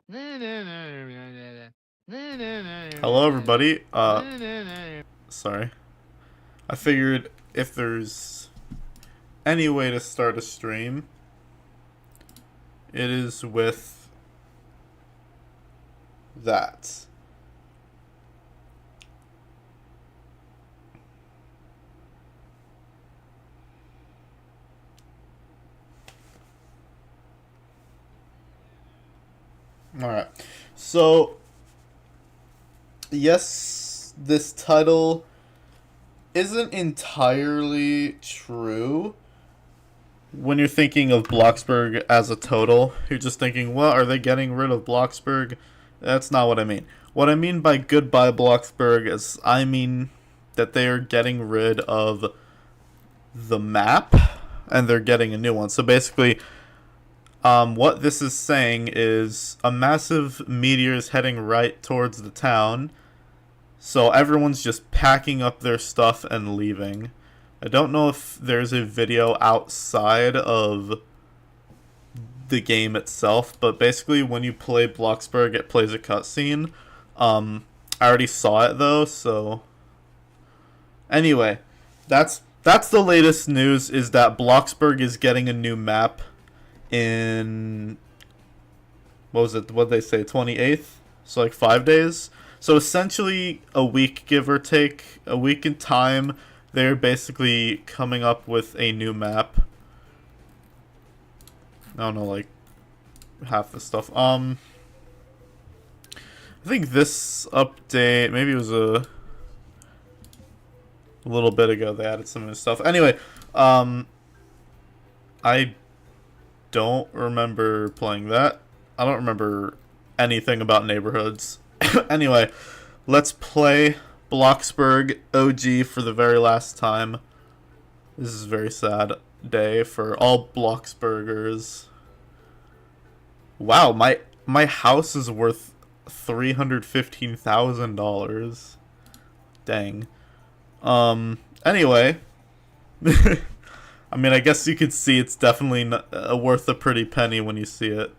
Hello, everybody. Sorry. I figured if there's any way to start a stream, it is with that. Alright. So, yes, this title isn't entirely true. When you're thinking of Bloxburg as a total, you're just thinking, what, are they getting rid of Bloxburg? That's not what I mean. What I mean by goodbye Bloxburg is I mean that they are getting rid of the map and they're getting a new one. So basically, what this is saying is a massive meteor is heading right towards the town. So everyone's just packing up their stuff and leaving. I don't know if there's a video outside of the game itself, but basically when you play Bloxburg, it plays a cutscene. I already saw it though, so anyway, that's the latest news, is that Bloxburg is getting a new map in, what was it? What did they say? 28th? So like 5 days. So essentially a week, give or take, a week in time. They're basically coming up with a new map. I don't know, like half the stuff. I think this update, maybe it was a little bit ago, they added some new stuff. Anyway, I don't remember playing that. I don't remember anything about neighborhoods. Anyway, let's play Bloxburg OG for the very last time. This is a very sad day for all Bloxburgers. Wow, my house is worth $315,000. Dang. Anyway, I mean, I guess you could see it's definitely worth a pretty penny when you see it.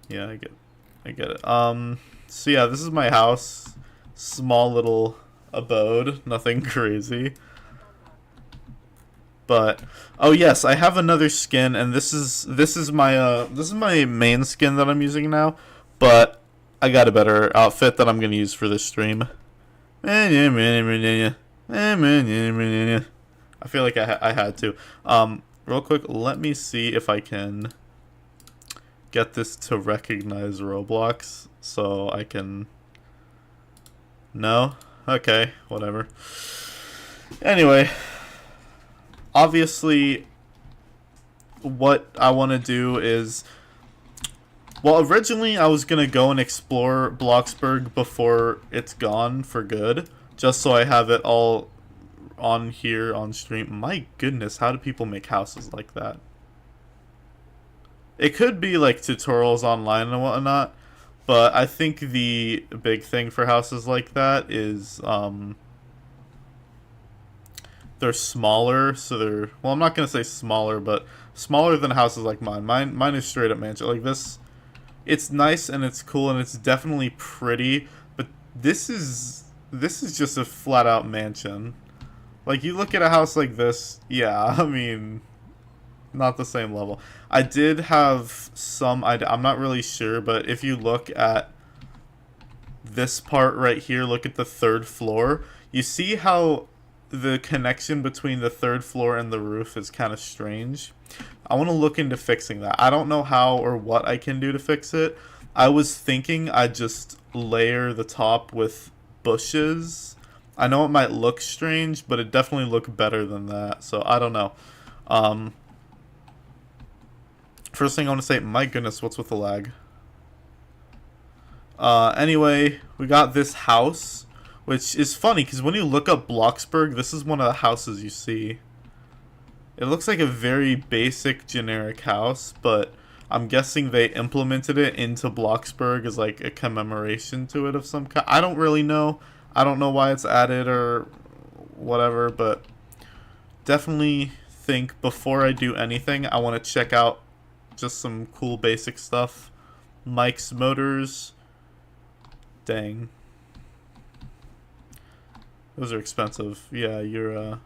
Yeah, I get it. So yeah, this is my house. Small little abode, nothing crazy. But oh yes, I have another skin, and this is my main skin that I'm using now. But I got a better outfit that I'm gonna use for this stream. I feel like I had to. Real quick, let me see if I can get this to recognize Roblox so I can. No? Okay, whatever. Anyway, obviously, what I want to do is, well, originally I was going to go and explore Bloxburg before it's gone for good, just so I have it all on here on stream. My goodness, how do people make houses like that? It could be like tutorials online and whatnot, but I think the big thing for houses like that is they're smaller, so they're, well, I'm not gonna say smaller, but smaller than houses like mine. Mine is straight up mansion. Like this, it's nice and it's cool and it's definitely pretty, but this is just a flat out mansion. Like you look at a house like this, yeah, I mean, not the same level. I did have some idea, I'm not really sure, but if you look at this part right here, look at the third floor, you see how the connection between the third floor and the roof is kind of strange. I want to look into fixing that. I don't know how or what I can do to fix it. I was thinking I'd just layer the top with bushes. I know it might look strange, but it definitely look better than that, so I don't know. First thing I want to say, my goodness, what's with the lag? Anyway, we got this house, which is funny, because when you look up Bloxburg, this is one of the houses you see. It looks like a very basic, generic house, but I'm guessing they implemented it into Bloxburg as like a commemoration to it of some kind. I don't really know. I don't know why it's added or whatever, but definitely think before I do anything, I want to check out just some cool basic stuff. Mike's Motors. Dang. Those are expensive. Yeah, you're,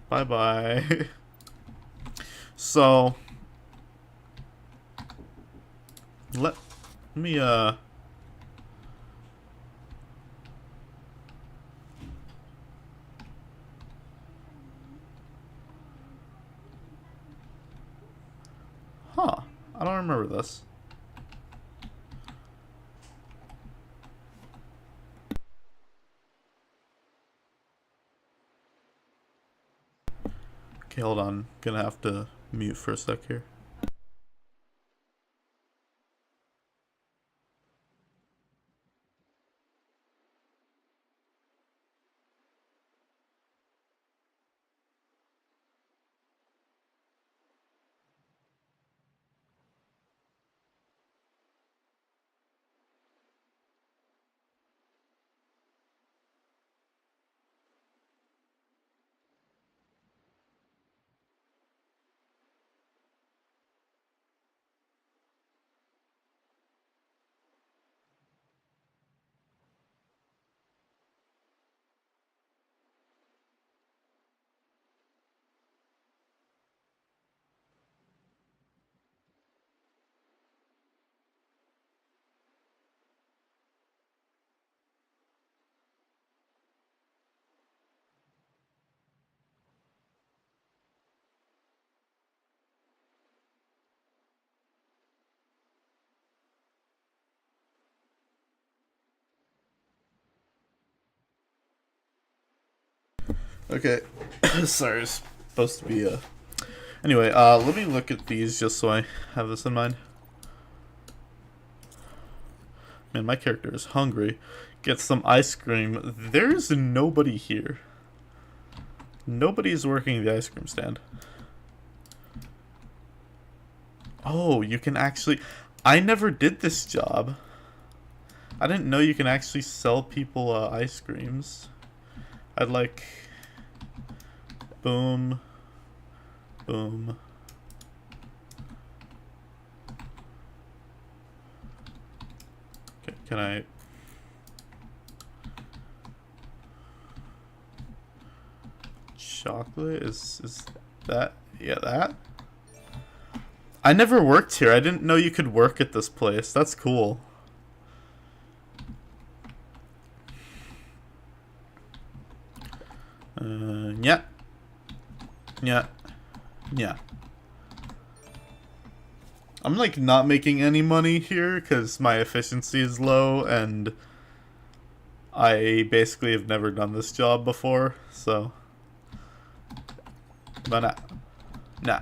bye-bye. So, let me, huh. I don't remember this. Okay, hold on. Gonna have to mute for a sec here. Okay. Sorry, it's supposed to be, Anyway, let me look at these just so I have this in mind. Man, my character is hungry. Get some ice cream. There's nobody here. Nobody's working the ice cream stand. Oh, you can actually... I never did this job. I didn't know you can actually sell people ice creams. I'd like... Boom. Boom. Okay, can I... Chocolate? Is that... Yeah, that? I never worked here. I didn't know you could work at this place. That's cool. Yeah. Yeah. Yeah. I'm like not making any money here because my efficiency is low and I basically have never done this job before, so. But nah.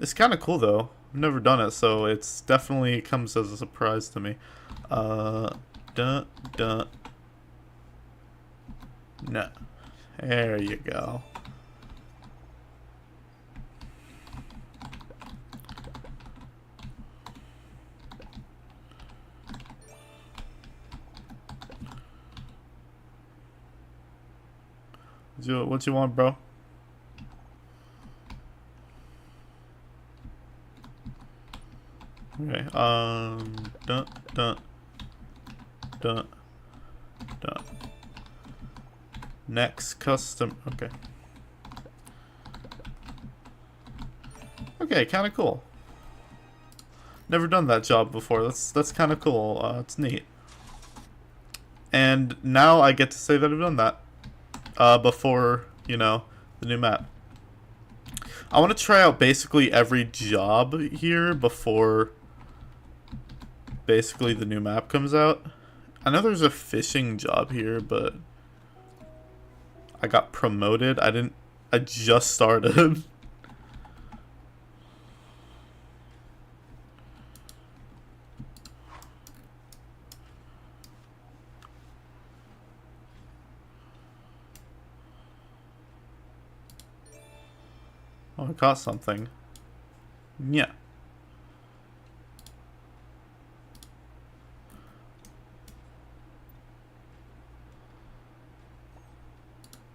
It's kind of cool though. I've never done it, so it's definitely comes as a surprise to me. Dun. No. There you go. What you want, bro? Okay, dun. Next custom, okay. Okay, kind of cool. Never done that job before. That's kind of cool. It's neat. And now I get to say that I've done that. Before, you know, the new map. I want to try out basically every job here before basically the new map comes out. I know there's a fishing job here, but I got promoted. I just started. Oh, I caught something. Yeah.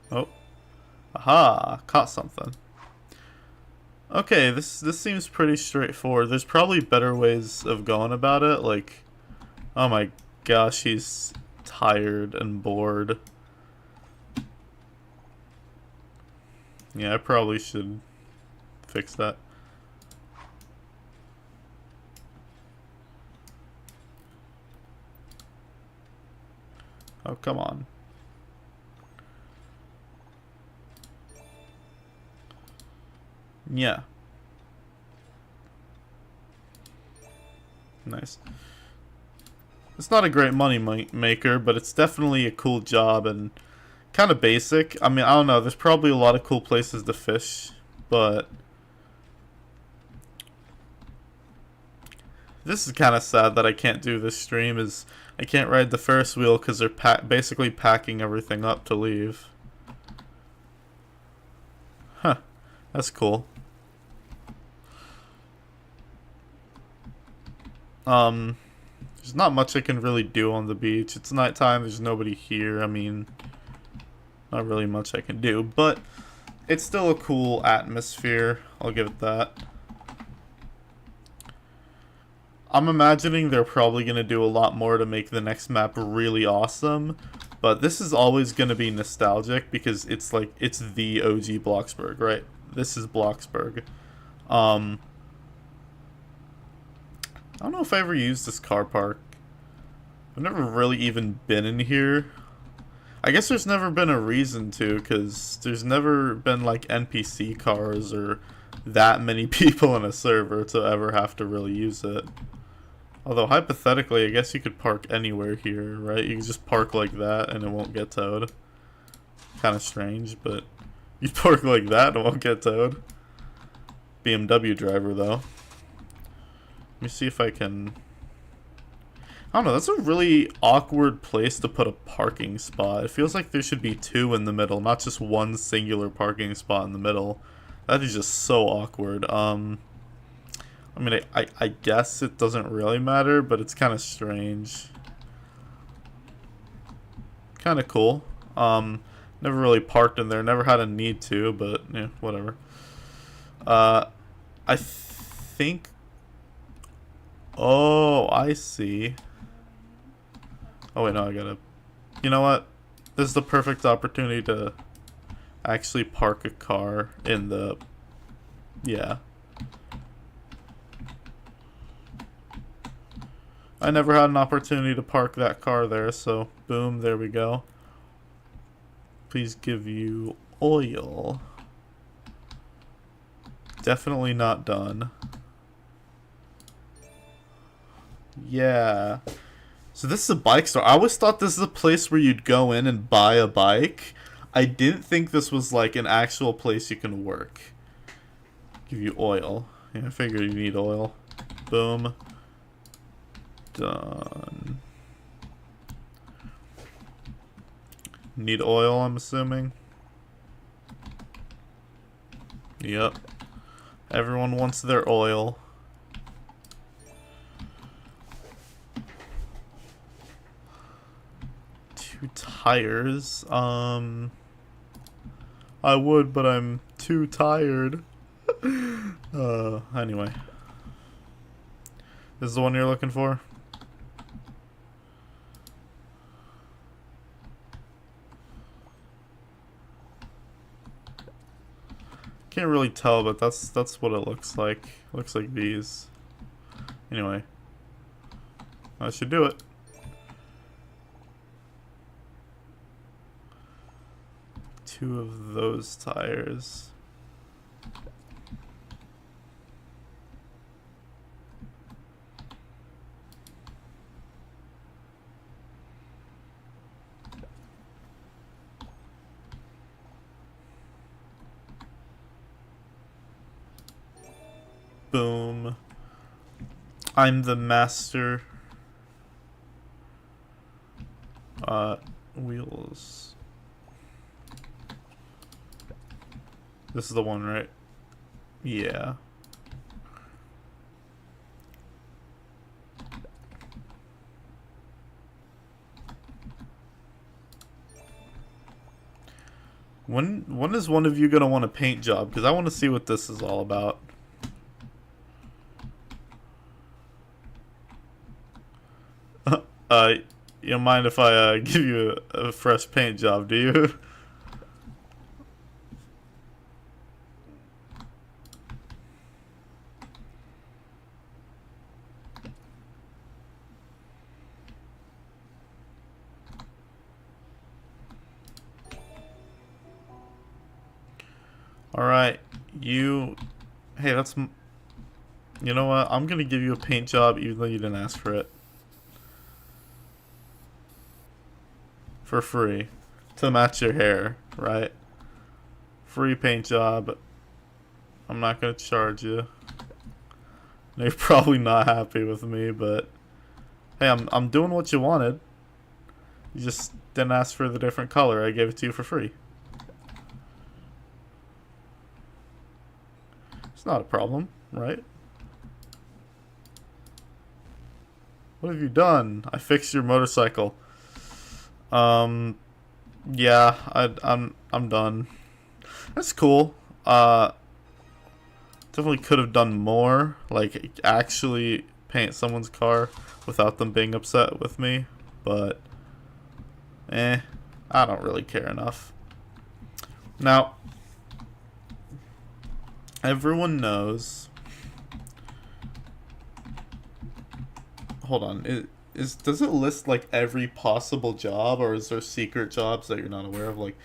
Oh. Aha, caught something. Okay, this seems pretty straightforward. There's probably better ways of going about it. Like, oh my gosh, he's tired and bored. Yeah, I probably should fix that. Oh, come on. Yeah. Nice. It's not a great money maker, but it's definitely a cool job and kind of basic. I mean, I don't know. There's probably a lot of cool places to fish, but this is kind of sad that I can't do this stream. Is I can't ride the Ferris wheel because they're basically packing everything up to leave. Huh. That's cool. There's not much I can really do on the beach. It's nighttime. There's nobody here. I mean, not really much I can do, but it's still a cool atmosphere. I'll give it that. I'm imagining they're probably going to do a lot more to make the next map really awesome, but this is always going to be nostalgic because it's like, it's the OG Bloxburg, right? This is Bloxburg. I don't know if I ever used this car park. I've never really even been in here. I guess there's never been a reason to, because there's never been like NPC cars or that many people in a server to ever have to really use it. Although hypothetically, I guess you could park anywhere here, right? You can just park like that and it won't get towed. Kind of strange, but you park like that and it won't get towed. BMW driver though. Let me see if I can... I don't know, that's a really awkward place to put a parking spot. It feels like there should be two in the middle, not just one singular parking spot in the middle. That is just so awkward. I mean, I guess it doesn't really matter, but it's kind of strange. Kind of cool. Never really parked in there, never had a need to, but yeah, whatever. I think... Oh, I see. Oh wait, no, I gotta... You know what? This is the perfect opportunity to actually park a car in the... Yeah. I never had an opportunity to park that car there, so boom, there we go. Please give you oil. Definitely not done. Yeah. So this is a bike store. I always thought this is a place where you'd go in and buy a bike. I didn't think this was like an actual place you can work. Give you oil. Yeah, I figured you need oil. Boom. Done. Need oil, I'm assuming. Yep. Everyone wants their oil. Two tires. I would, but I'm too tired. Anyway. This is the one you're looking for? Can't really tell, but that's what it looks like. Looks like these. Anyway. I should do it. Two of those tires. Boom. I'm the master. Wheels. This is the one, right? Yeah. When is one of you gonna want a paint job? Because I want to see what this is all about. You don't mind if I give you a fresh paint job, do you? Alright, you... Hey, that's... You know what? I'm gonna give you a paint job even though you didn't ask for it. For free. To match your hair, right? Free paint job. I'm not gonna charge you. You're probably not happy with me, but... Hey, I'm doing what you wanted. You just didn't ask for the different color. I gave it to you for free. It's not a problem, right? What have you done? I fixed your motorcycle. Yeah, I'm done. That's cool. Definitely could have done more, like actually paint someone's car without them being upset with me, but I don't really care enough. Now, everyone knows. Hold on. Does it list like every possible job, or is there secret jobs that you're not aware of? Like,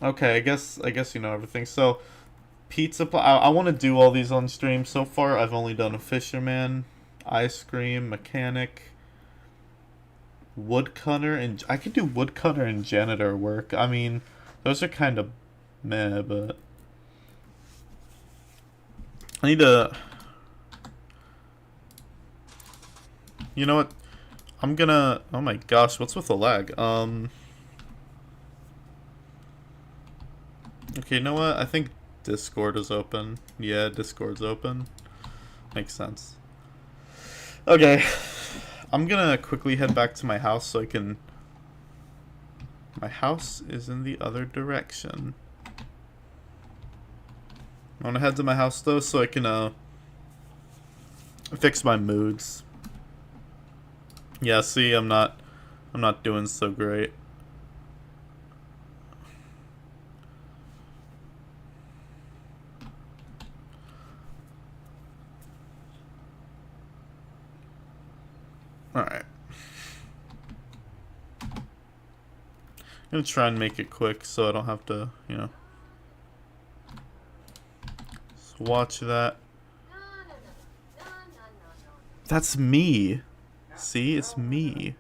okay, I guess you know everything. So, I want to do all these on stream. So far, I've only done a fisherman, ice cream, mechanic, woodcutter, and I could do woodcutter and janitor work. I mean, those are kind of meh, but I need to. You know what? I'm gonna... Oh my gosh, what's with the lag? Okay, you know what? I think Discord is open. Yeah, Discord's open. Makes sense. Okay. I'm gonna quickly head back to my house so I can... My house is in the other direction. I wanna head to my house though so I can, fix my moods. Yeah, see, I'm not doing so great. Alright. I'm gonna try and make it quick so I don't have to, you know. Just watch that. That's me. See, it's me.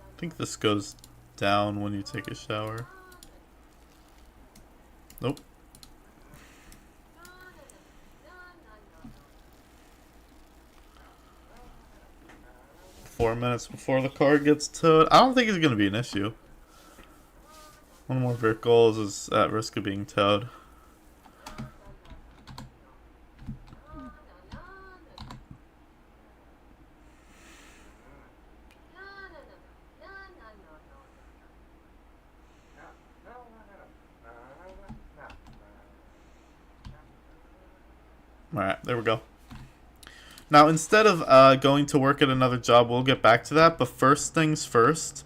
I think this goes down when you take a shower. Nope. .4 minutes before the car gets towed. I don't think it's gonna be an issue. One more vehicle is at risk of being towed. Alright, there we go. Now, instead of going to work at another job, we'll get back to that. But first things first,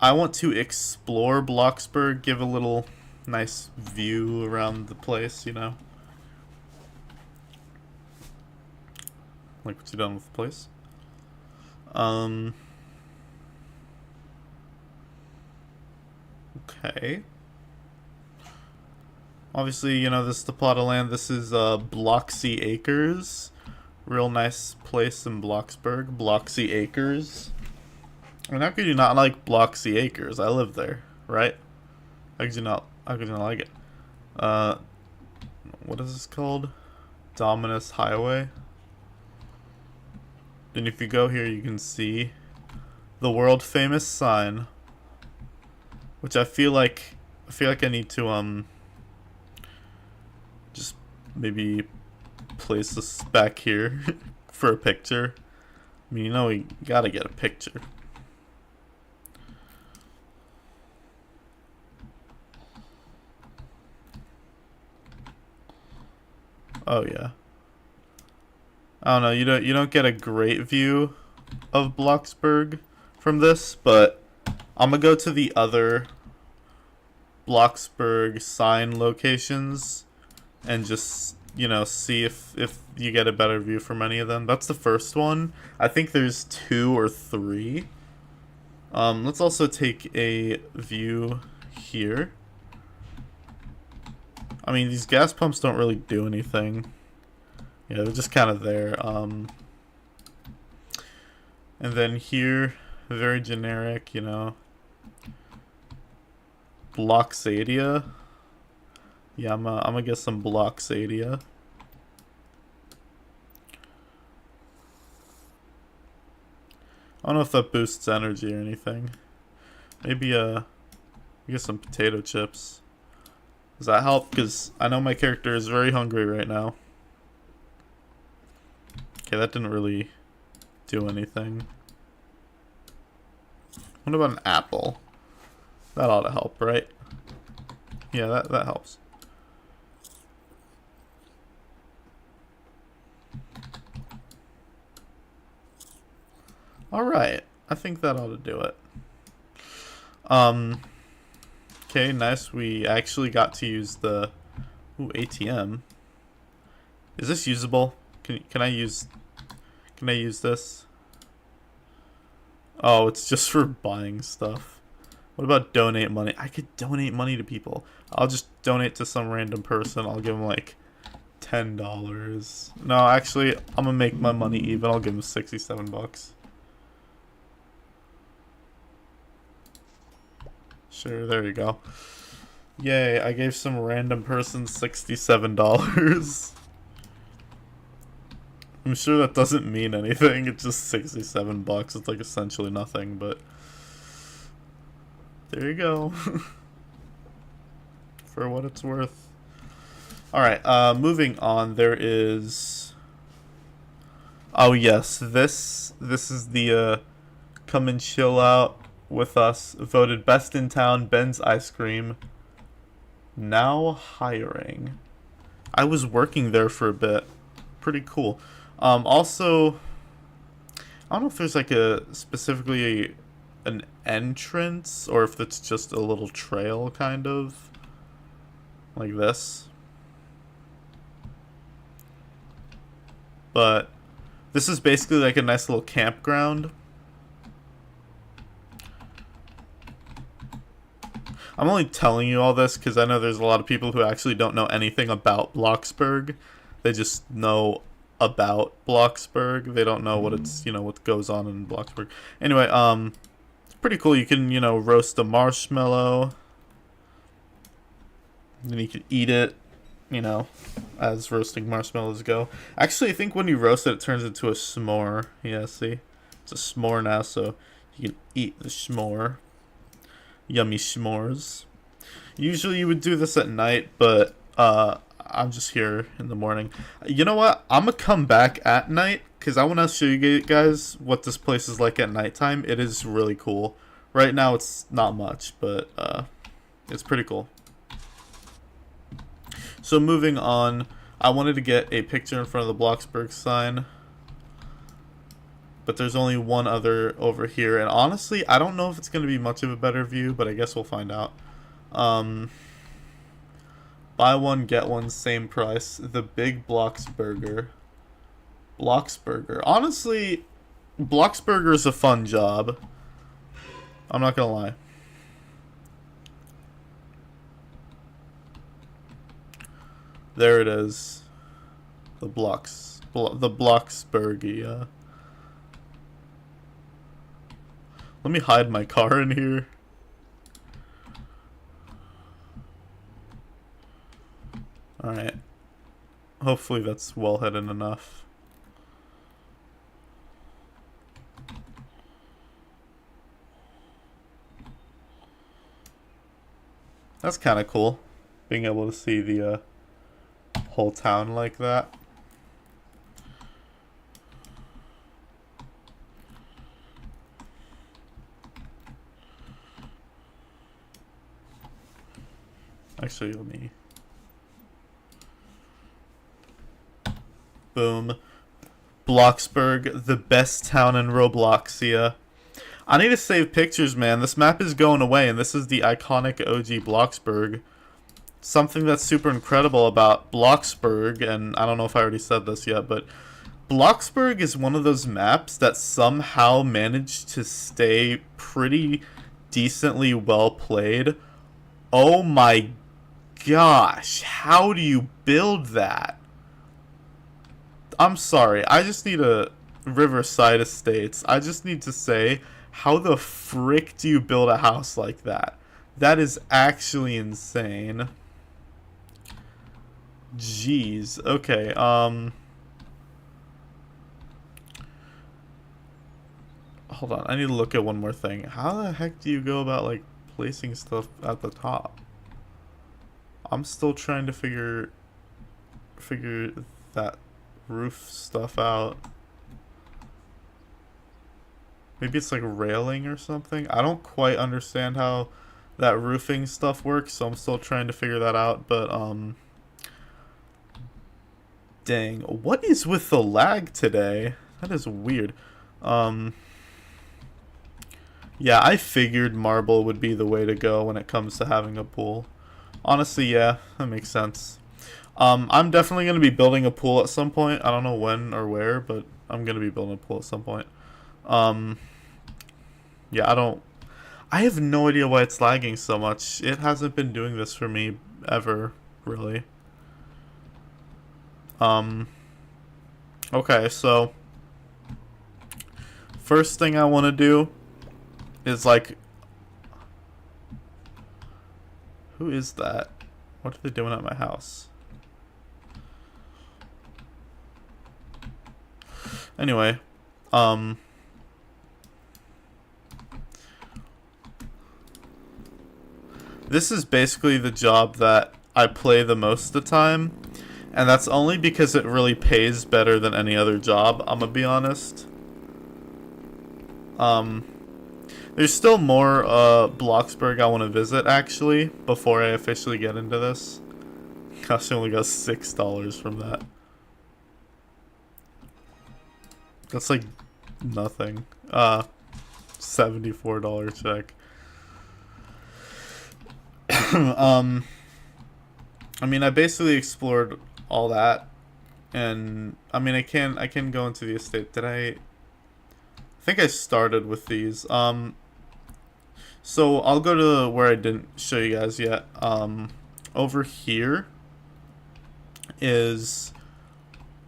I want to explore Bloxburg, give a little nice view around the place, you know. Like what you done with the place. Okay. Obviously, you know, this is the plot of land. This is Bloxy Acres. Real nice place in Bloxburg. Bloxy Acres. I mean, how could you not like Bloxy Acres? I live there, right? How could you not? How could you not like it? Uh, what is this called? Dominus Highway. And if you go here, you can see the world famous sign, which I need to just maybe place this back here for a picture. I mean, you know, we gotta get a picture. Oh yeah. I don't know. You don't get a great view of Bloxburg from this, but I'm gonna go to the other Bloxburg sign locations and just, you know, see if you get a better view from any of them. That's the first one. I think there's 2 or 3. Let's also take a view here. I mean, these gas pumps don't really do anything. Yeah, they're just kind of there. And then here, very generic, you know. Bloxadia. Yeah, I'm gonna get some Bloxadia. I don't know if that boosts energy or anything. Maybe get some potato chips. Does that help? Because I know my character is very hungry right now. Okay, that didn't really do anything. What about an apple? That ought to help, right? Yeah, that helps. Alright, I think that ought to do it. Okay, nice. We actually got to use the ATM. Is this usable? Can I use this? Oh, it's just for buying stuff. What about donate money? I could donate money to people. I'll just donate to some random person. I'll give them like $10. No, actually, I'm gonna make my money even. I'll give them 67 bucks. Sure, there you go. Yay, I gave some random person $67. I'm sure that doesn't mean anything. It's just 67 bucks. It's like essentially nothing, but there you go. For what it's worth. Alright, moving on. There is... Oh yes, this is the come and chill out with us. Voted best in town, Ben's Ice Cream. Now hiring. I was working there for a bit. Pretty cool. Also, I don't know if there's like specifically an entrance or if it's just a little trail kind of like this. But this is basically like a nice little campground. I'm only telling you all this because I know there's a lot of people who actually don't know anything about Bloxburg. They just know about Bloxburg. They don't know what it's, you know, what goes on in Bloxburg. Anyway, it's pretty cool. You can, you know, roast a marshmallow. Then you can eat it, you know, as roasting marshmallows go. Actually, I think when you roast it, it turns into a s'more. Yeah, see? It's a s'more now, so you can eat the s'more. Yummy s'mores. Usually you would do this at night, but I'm just here in the morning. You know what? I'm gonna come back at night because I want to show you guys what this place is like at nighttime. It is really cool. Right now it's not much, but it's pretty cool. So moving on, I wanted to get a picture in front of the Bloxburg sign. But there's only one other over here. And honestly, I don't know if it's going to be much of a better view, but I guess we'll find out. Buy one, get one, same price. The Big Bloxburger. Bloxburger. Honestly, Bloxburger's a fun job. I'm not going to lie. There it is. The Bloxburgy, Let me hide my car in here. Alright. Hopefully that's well hidden enough. That's kind of cool, being able to see the whole town like that. Actually, let me... Boom. Bloxburg, the best town in Robloxia. I need to save pictures, man. This map is going away, and this is the iconic OG Bloxburg. Something that's super incredible about Bloxburg, and I don't know if I already said this yet, but Bloxburg is one of those maps that somehow managed to stay pretty decently well played. Oh my gosh, how do you build that? I'm sorry, I just need a Riverside Estates. I just need to say, how the frick do you build a house like that? That is actually insane. Jeez. Okay, hold on, I need to look at one more thing. How the heck do you go about, like, placing stuff at the top? I'm still trying to figure that roof stuff out. Maybe it's like railing or something. I don't quite understand how that roofing stuff works, so I'm still trying to figure that out. But dang, what is with the lag today? That is weird. Yeah, I figured marble would be the way to go when it comes to having a pool. Honestly, yeah, that makes sense. I'm definitely going to be building a pool at some point. I don't know when or where, but I'm going to be building a pool at some point. Yeah, I have no idea why it's lagging so much. It hasn't been doing this for me ever, really. Okay, so first thing I want to do is, like, who is that? What are they doing at my house? Anyway, this is basically the job that I play the most of the time, and that's only because it really pays better than any other job, I'm gonna be honest. There's still more Bloxburg I want to visit, actually, before I officially get into this. Gosh, I only got $6 from that. That's like nothing. $74 check. I mean, I basically explored all that, and I mean, I can go into the estate. Did I think I started with these. So I'll go to where I didn't show you guys yet. Over here is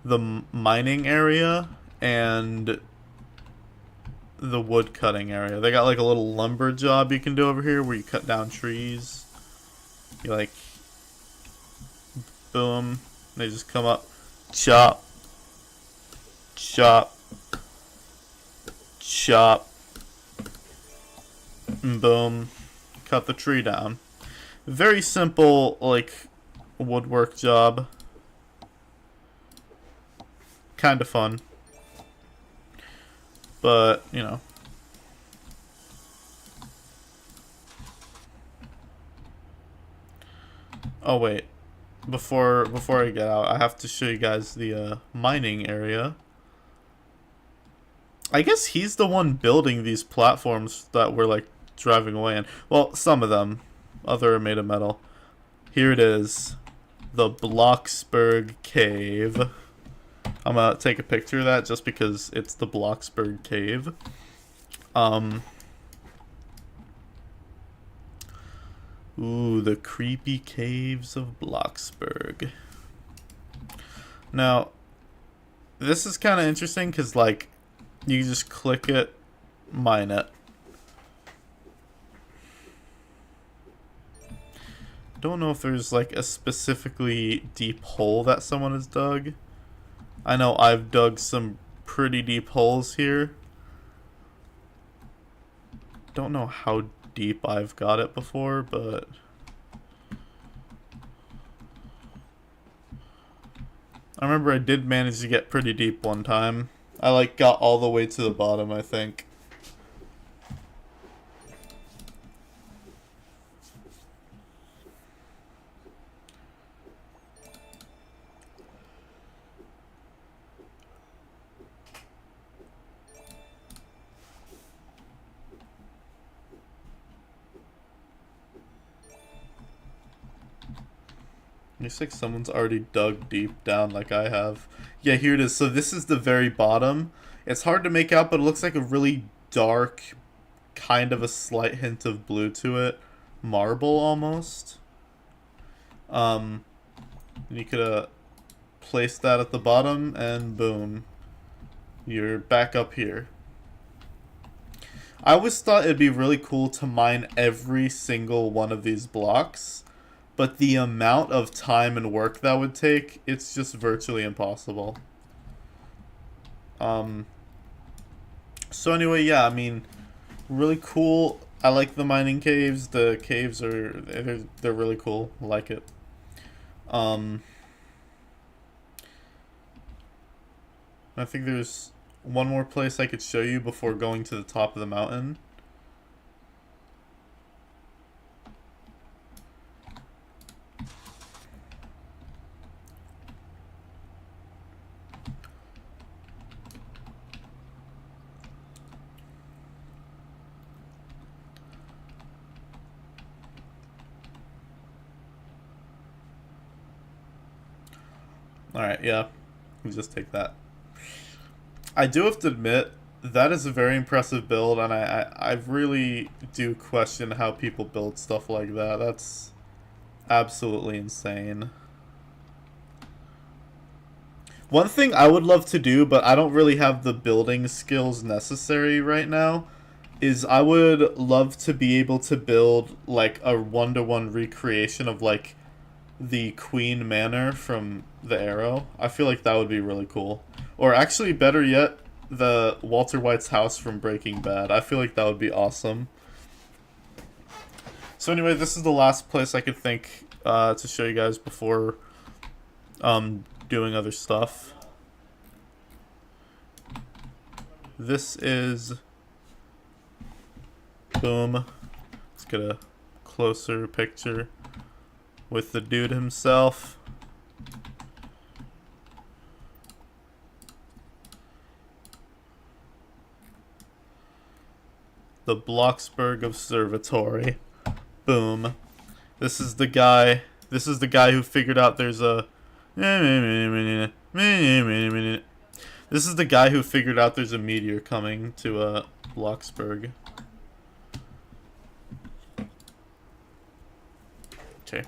the mining area and the wood cutting area. They got like a little lumber job you can do over here where you cut down trees. You like, boom, they just come up, chop, chop, chop, and boom, cut the tree down. Very simple, like, woodwork job. Kind of fun. But, you know. Oh, wait. Before I get out, I have to show you guys the mining area. I guess he's the one building these platforms that we're, like, driving away in. Well, some of them. Other are made of metal. Here it is. The Bloxburg Cave. I'm gonna take a picture of that just because it's the Bloxburg Cave. Ooh, the creepy caves of Bloxburg. Now, this is kind of interesting because, like, you just click it, mine it. don't know if there's like a specifically deep hole that someone has dug. I know I've dug some pretty deep holes here. Don't know how deep I've got it before, but I remember I did manage to get pretty deep one time. I like got all the way to the bottom, I think. Looks like someone's already dug deep down like I have. Yeah, here it is. So this is the very bottom. It's hard to make out, but it looks like a really dark, kind of a slight hint of blue to it. Marble, almost. You could place that at the bottom, and boom. You're back up here. I always thought it'd be really cool to mine every single one of these blocks. But the amount of time and work that would take, it's just virtually impossible. So anyway, yeah, I mean, really cool. I like the mining caves. The caves are, they're really cool. I like it. I think there's one more place I could show you before going to the top of the mountain. Alright, yeah. We'll just take that. I do have to admit, that is a very impressive build, and I really do question how people build stuff like that. That's absolutely insane. One thing I would love to do, but I don't really have the building skills necessary right now, is I would love to be able to build like a one-to-one recreation of like the Queen Manor from the Arrow. I feel like that would be really cool. Or actually, better yet, the Walter White's house from Breaking Bad. I feel like that would be awesome. So anyway, this is the last place I could think to show you guys before doing other stuff. This is... Boom. Let's get a closer picture with the dude himself. The Bloxburg Observatory. Boom. This is the guy who figured out there's a This is the guy who figured out there's a meteor coming to Bloxburg. Okay.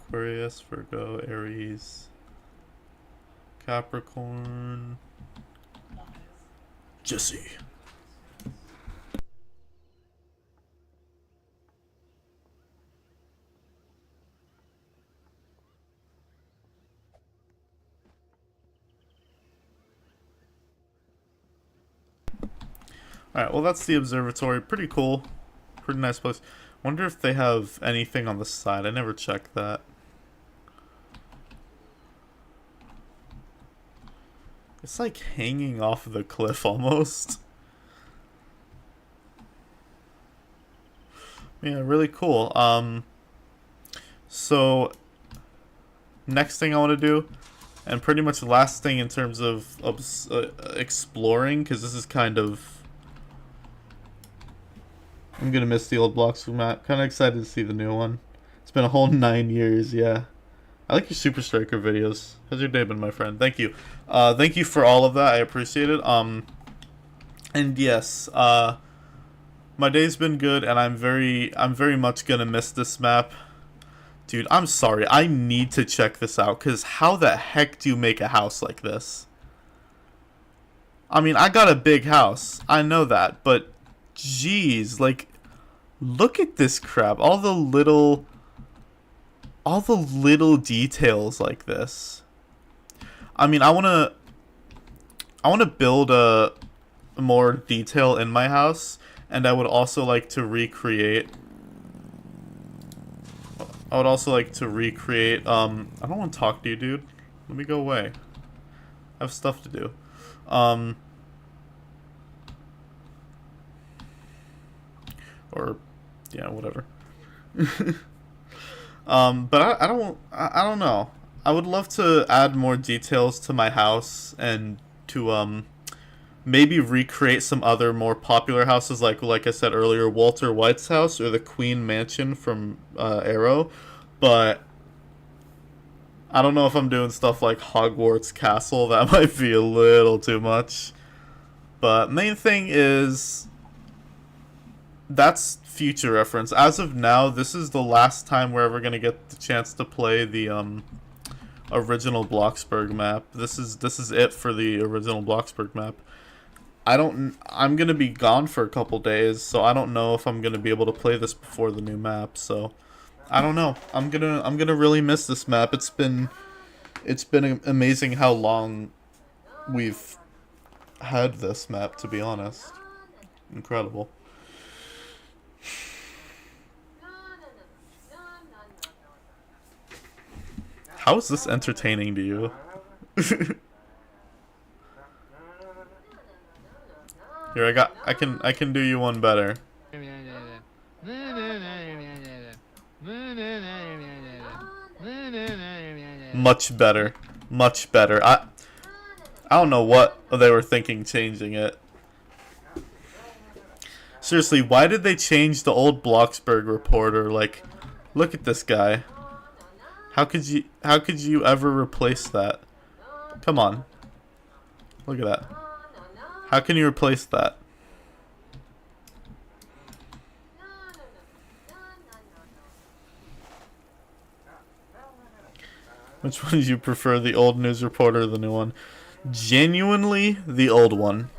Aquarius, Virgo, Aries, Capricorn, Jesse. Alright, well that's the observatory. Pretty cool. Pretty nice place. Wonder if they have anything on the side. I never checked that. It's like hanging off of the cliff almost. Yeah, really cool. So next thing I want to do, and pretty much the last thing in terms of exploring, because this is kind of... I'm gonna miss the old Bloxburg map. Kind of excited to see the new one. It's been a whole 9 years, yeah. I like your Super Striker videos. How's your day been, my friend? Thank you. Thank you for all of that. I appreciate it. And yes, my day's been good, and I'm very much gonna miss this map. Dude, I'm sorry. I need to check this out, because how the heck do you make a house like this? I mean, I got a big house. I know that, but jeez, like, look at this crap. All the little details like this. I mean, I wanna build a more detail in my house, and I would also like to recreate. I would also like to recreate. I don't want to talk to you, dude. Let me go away. I have stuff to do. Or, yeah, whatever. But I don't know. I would love to add more details to my house and to, maybe recreate some other more popular houses, like I said earlier, Walter White's house or the Queen Mansion from, Arrow. But I don't know if I'm doing stuff like Hogwarts Castle. That might be a little too much. But main thing is, that's future reference. As of now, this is the last time we're ever gonna get the chance to play the original Bloxburg map. This is it for the original Bloxburg map. I'm gonna be gone for a couple days, so I don't know if I'm gonna be able to play this before the new map. So I don't know. I'm gonna really miss this map. It's been amazing how long we've had this map, to be honest. Incredible. How is this entertaining to you? Here, I can do you one better. Much better. Much better. I don't know what they were thinking changing it. Seriously, why did they change the old Bloxburg reporter? Like, look at this guy. How could you ever replace that? Come on. Look at that. How can you replace that? Which one do you prefer, the old news reporter or the new one? Genuinely, the old one.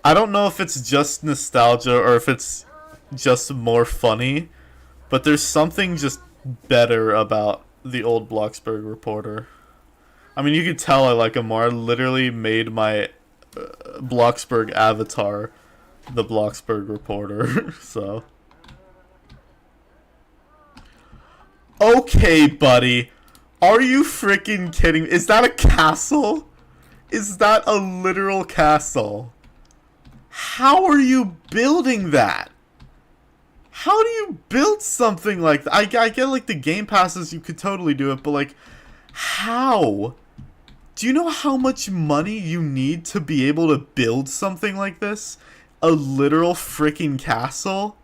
I don't know if it's just nostalgia or if it's just more funny, but there's something just better about the old Bloxburg reporter. I mean, you can tell I like him more. I literally made my Bloxburg avatar the Bloxburg reporter. So, okay, buddy, are you freaking kidding me? Is that a castle? Is that a literal castle? How are you building that? How do you build something like that? I get, like, the game passes, you could totally do it, but, like, how? Do you know how much money you need to be able to build something like this? A literal freaking castle?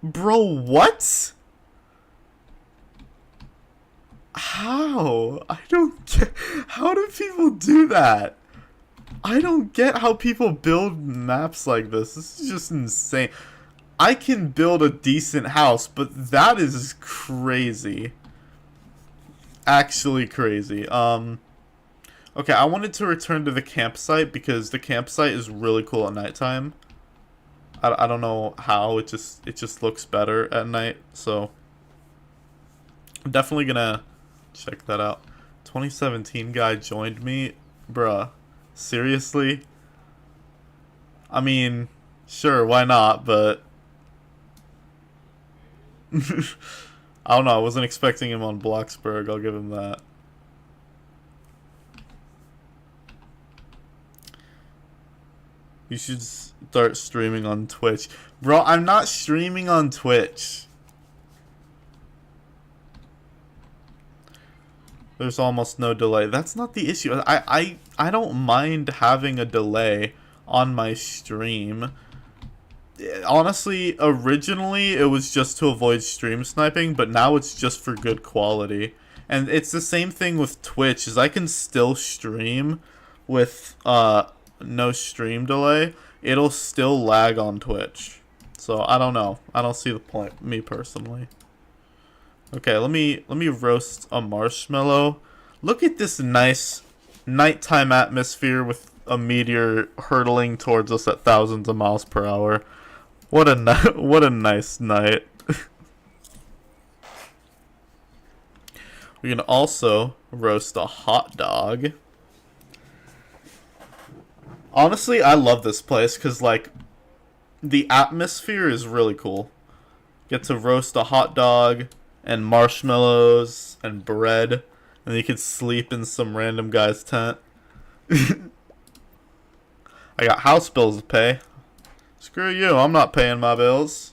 Bro, what? How? I don't get... How do people do that? I don't get how people build maps like this. This is just insane. I can build a decent house, but that is crazy. Actually crazy. Okay, I wanted to return to the campsite because the campsite is really cool at nighttime. I don't know how, it just looks better at night, so I'm definitely gonna check that out. 2017 guy joined me. Bruh. Seriously? I mean, sure, why not, but I don't know, I wasn't expecting him on Bloxburg, I'll give him that. You should start streaming on Twitch. Bro, I'm not streaming on Twitch. There's almost no delay. That's not the issue. I don't mind having a delay on my stream. Honestly, originally it was just to avoid stream sniping, but now it's just for good quality. And it's the same thing with Twitch, is I can still stream with no stream delay. It'll still lag on Twitch. So I don't know. I don't see the point, me personally. Okay, let me roast a marshmallow. Look at this nice nighttime atmosphere with a meteor hurtling towards us at thousands of miles per hour. What a what a nice night. We can also roast a hot dog. Honestly, I love this place because, like, the atmosphere is really cool. Get to roast a hot dog and marshmallows and bread, and you can sleep in some random guy's tent. I got house bills to pay. Screw you, I'm not paying my bills.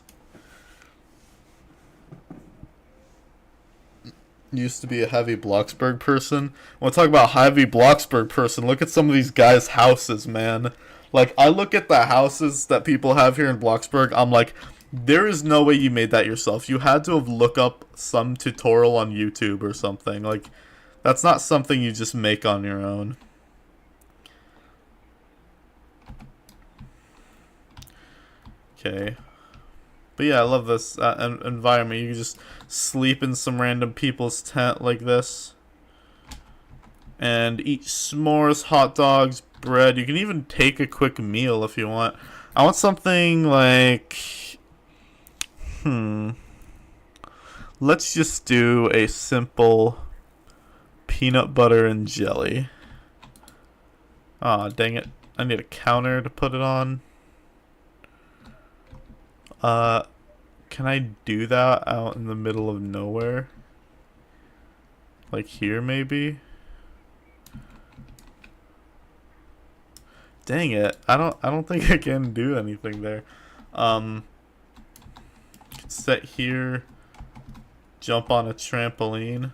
Used to be a heavy Bloxburg person. When I talk about heavy Bloxburg person, look at some of these guys' houses, man. Like, I look at the houses that people have here in Bloxburg, I'm like, there is no way you made that yourself. You had to have looked up some tutorial on YouTube or something. Like, that's not something you just make on your own. Okay. But yeah, I love this environment. You can just sleep in some random people's tent like this. And eat s'mores, hot dogs, bread. You can even take a quick meal if you want. I want something like... Let's just do a simple peanut butter and jelly. Aw, dang it. I need a counter to put it on. Can I do that out in the middle of nowhere? Like here, maybe? Dang it. I don't think I can do anything there. Set here. Jump on a trampoline.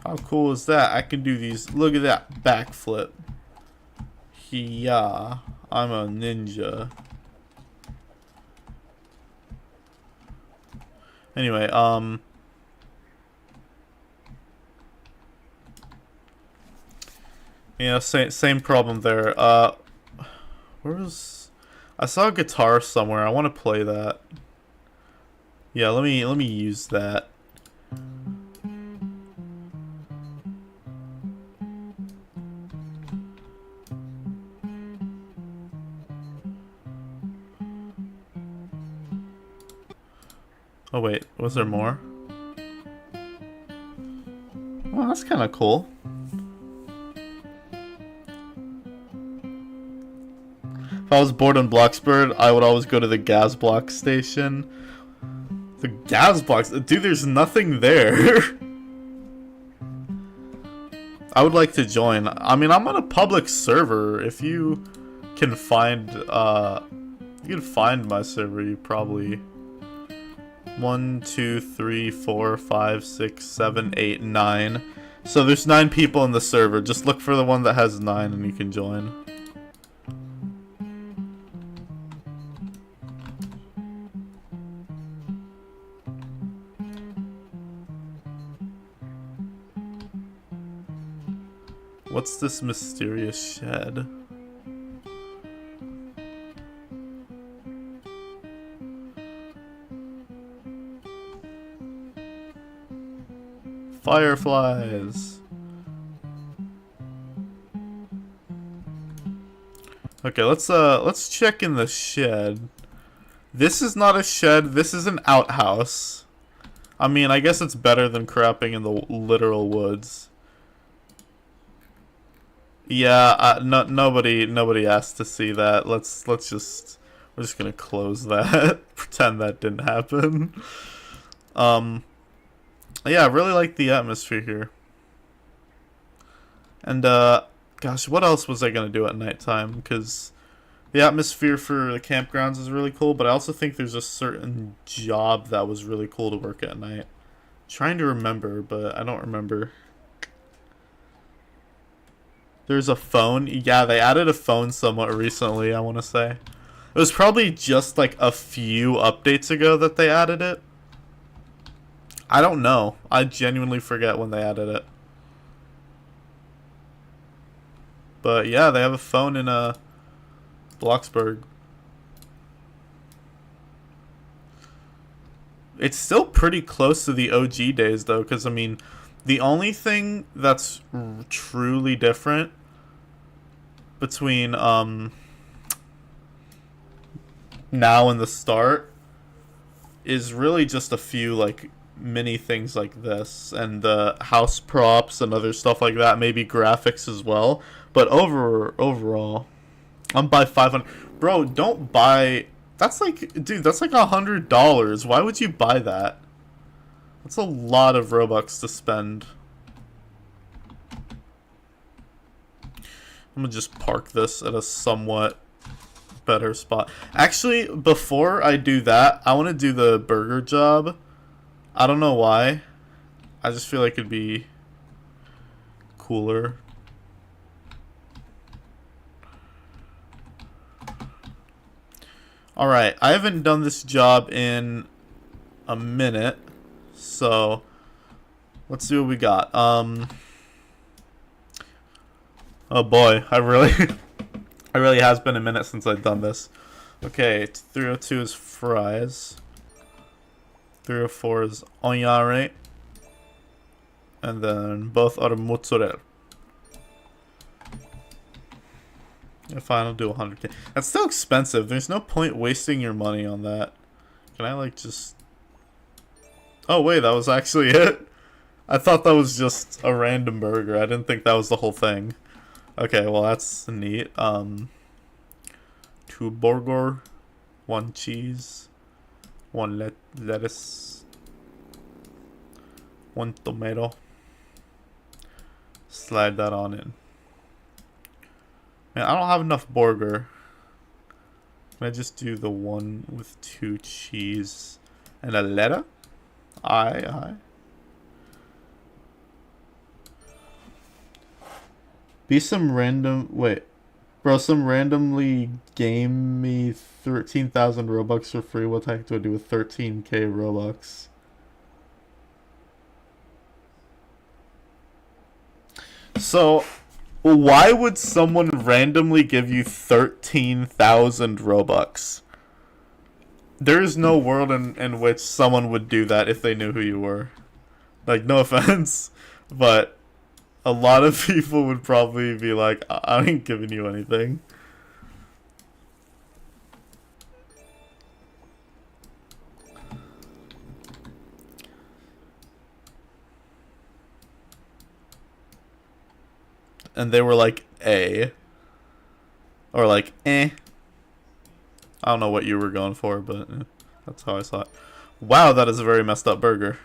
How cool is that? I can do these. Look at that backflip. Yeah, I'm a ninja. Anyway, yeah, same problem there. Where was... I saw a guitar somewhere. I want to play that. Yeah, let me use that. Oh wait, was there more? Well, that's kind of cool. If I was bored in Bloxburg, I would always go to the gas block station. The gas blocks? Dude, there's nothing there. I would like to join. I mean, I'm on a public server. If you can find, you can find my server, you probably... 1, 2, 3, 4, 5, 6, 7, 8, 9. So there's 9 people in the server. Just look for the one that has 9 and you can join. What's this mysterious shed? Fireflies. Okay, let's check in the shed. This is not a shed, this is an outhouse. I mean, I guess it's better than crapping in the literal woods. Yeah, nobody asked to see that. We're just gonna close that. Pretend that didn't happen. Yeah, I really like the atmosphere here. And, gosh, what else was I going to do at nighttime? Because the atmosphere for the campgrounds is really cool, but I also think there's a certain job that was really cool to work at night. Trying to remember, but I don't remember. There's a phone. Yeah, they added a phone somewhat recently, I want to say. It was probably just like a few updates ago that they added it. I don't know. I genuinely forget when they added it. But yeah, they have a phone in Bloxburg. It's still pretty close to the OG days though, because I mean, The only thing that's truly different between now and the start is really just a few like mini things like this and the house props and other stuff like that, maybe graphics as well. But overall, I'm by 500. Bro, don't buy. That's like, dude, that's like $100. Why would you buy that? That's a lot of Robux to spend. I'm gonna just park this at a somewhat better spot. Actually, before I do that, I want to do the burger job. I don't know why. I just feel like it'd be cooler. Alright, I haven't done this job in a minute, so let's see what we got. Oh boy, I really it really has been a minute since I've done this. Okay, 302 is fries. 304 is onion, and then both are mozzarella. Fine, I'll do 100k. That's still expensive. There's no point wasting your money on that. Can I like just... Oh wait, that was actually it? I thought that was just a random burger. I didn't think that was the whole thing. Okay, well that's neat. 2 burger, 1 cheese, 1 lettuce, 1 tomato. Slide that on in. Man, I don't have enough burger. Can I just do the one with 2 cheese and a letter? Aye. Be some random... Wait. Bro, some randomly game me 13,000 Robux for free. What the heck do I do with 13k Robux? So... why would someone randomly give you 13,000 Robux? There is no world in which someone would do that if they knew who you were. Like, no offense, but a lot of people would probably be like, I ain't giving you anything. And they were like, or like, eh. I don't know what you were going for, but that's how I saw it. Wow, that is a very messed up burger.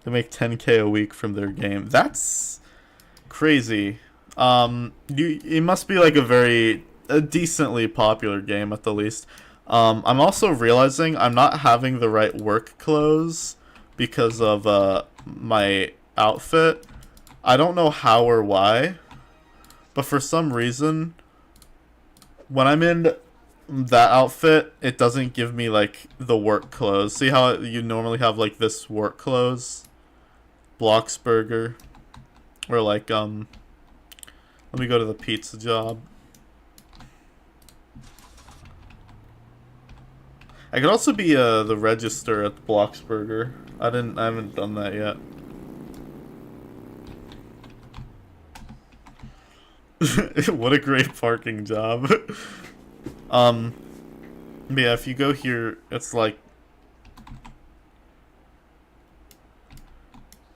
They make 10k a week from their game. That's crazy. It must be like a decently popular game at the least. I'm also realizing I'm not having the right work clothes because of my outfit. I don't know how or why, but for some reason, when I'm in that outfit, it doesn't give me, like, the work clothes. See how you normally have, like, this work clothes? Bloxburger. Or, like, let me go to the pizza job. I could also be, the register at the Bloxburger. I haven't done that yet. What a great parking job. Yeah, if you go here, it's like...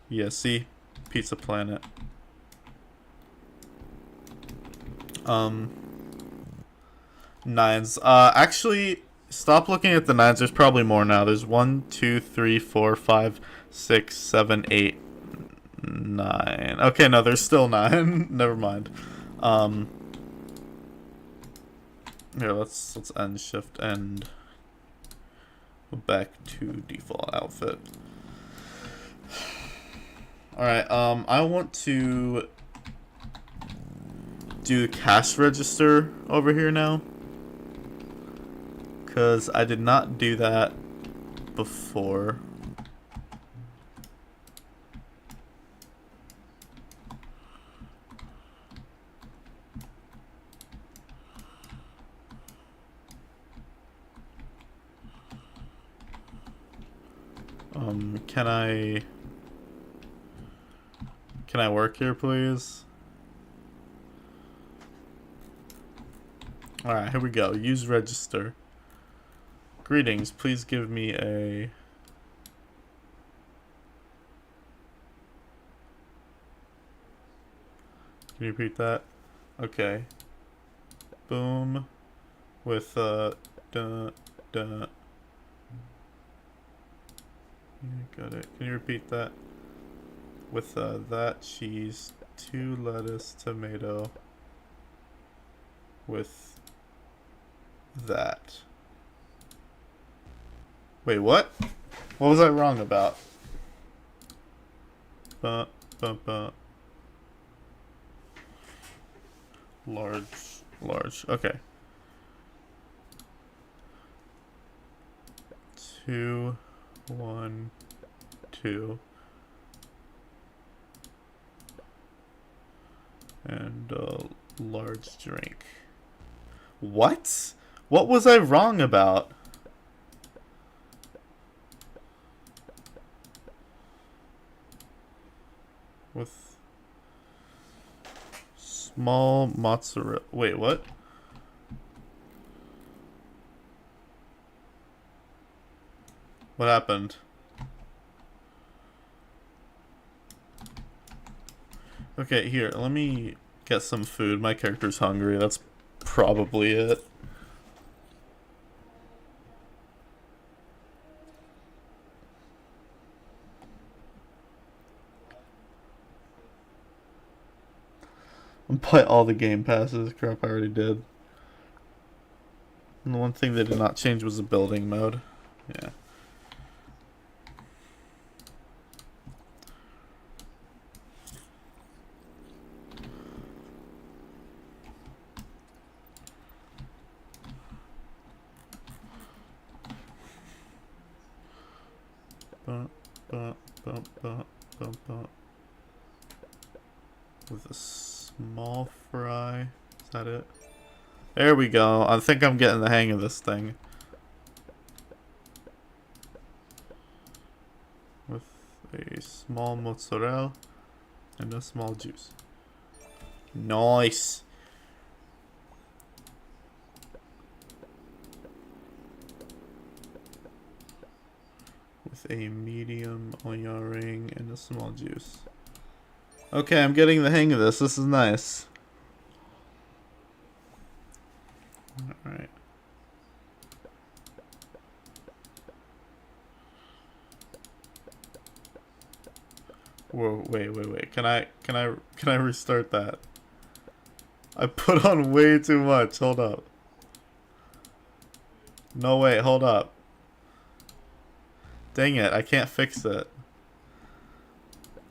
Yeah, see? Pizza Planet. Nines. Actually, stop looking at the nines. There's probably more now. There's 1, 2, 3, 4, 5, 6, 7, 8, 9. Okay, no, there's still 9. Never mind. Here, let's end shift and go back to default outfit. Alright, I want to do cash register over here now, because I did not do that before. Can I... Can I work here, please? Alright, here we go. Use register. Greetings, please give me a... Can you repeat that? Okay. Boom. With, duh. Yeah, got it. Can you repeat that? With, that cheese, 2 lettuce, tomato. With that. Wait, what? What was I wrong about? Large. Okay. 2, 1, 2. And a large drink. What? What was I wrong about? With small mozzarella. Wait, what? What happened? Okay, here, let me get some food. My character's hungry. That's probably it. Buy all the game passes. Crap, I already did. And the one thing they did not change was the building mode. Yeah. With a small fry. Is that it? There we go. I think I'm getting the hang of this thing. With a small mozzarella and a small juice. Nice. With a medium onion ring and a small juice. Okay, I'm getting the hang of this. This is nice. Alright. Whoa, wait. Can I restart that? I put on way too much. Hold up. No, wait, hold up. Dang it, I can't fix it.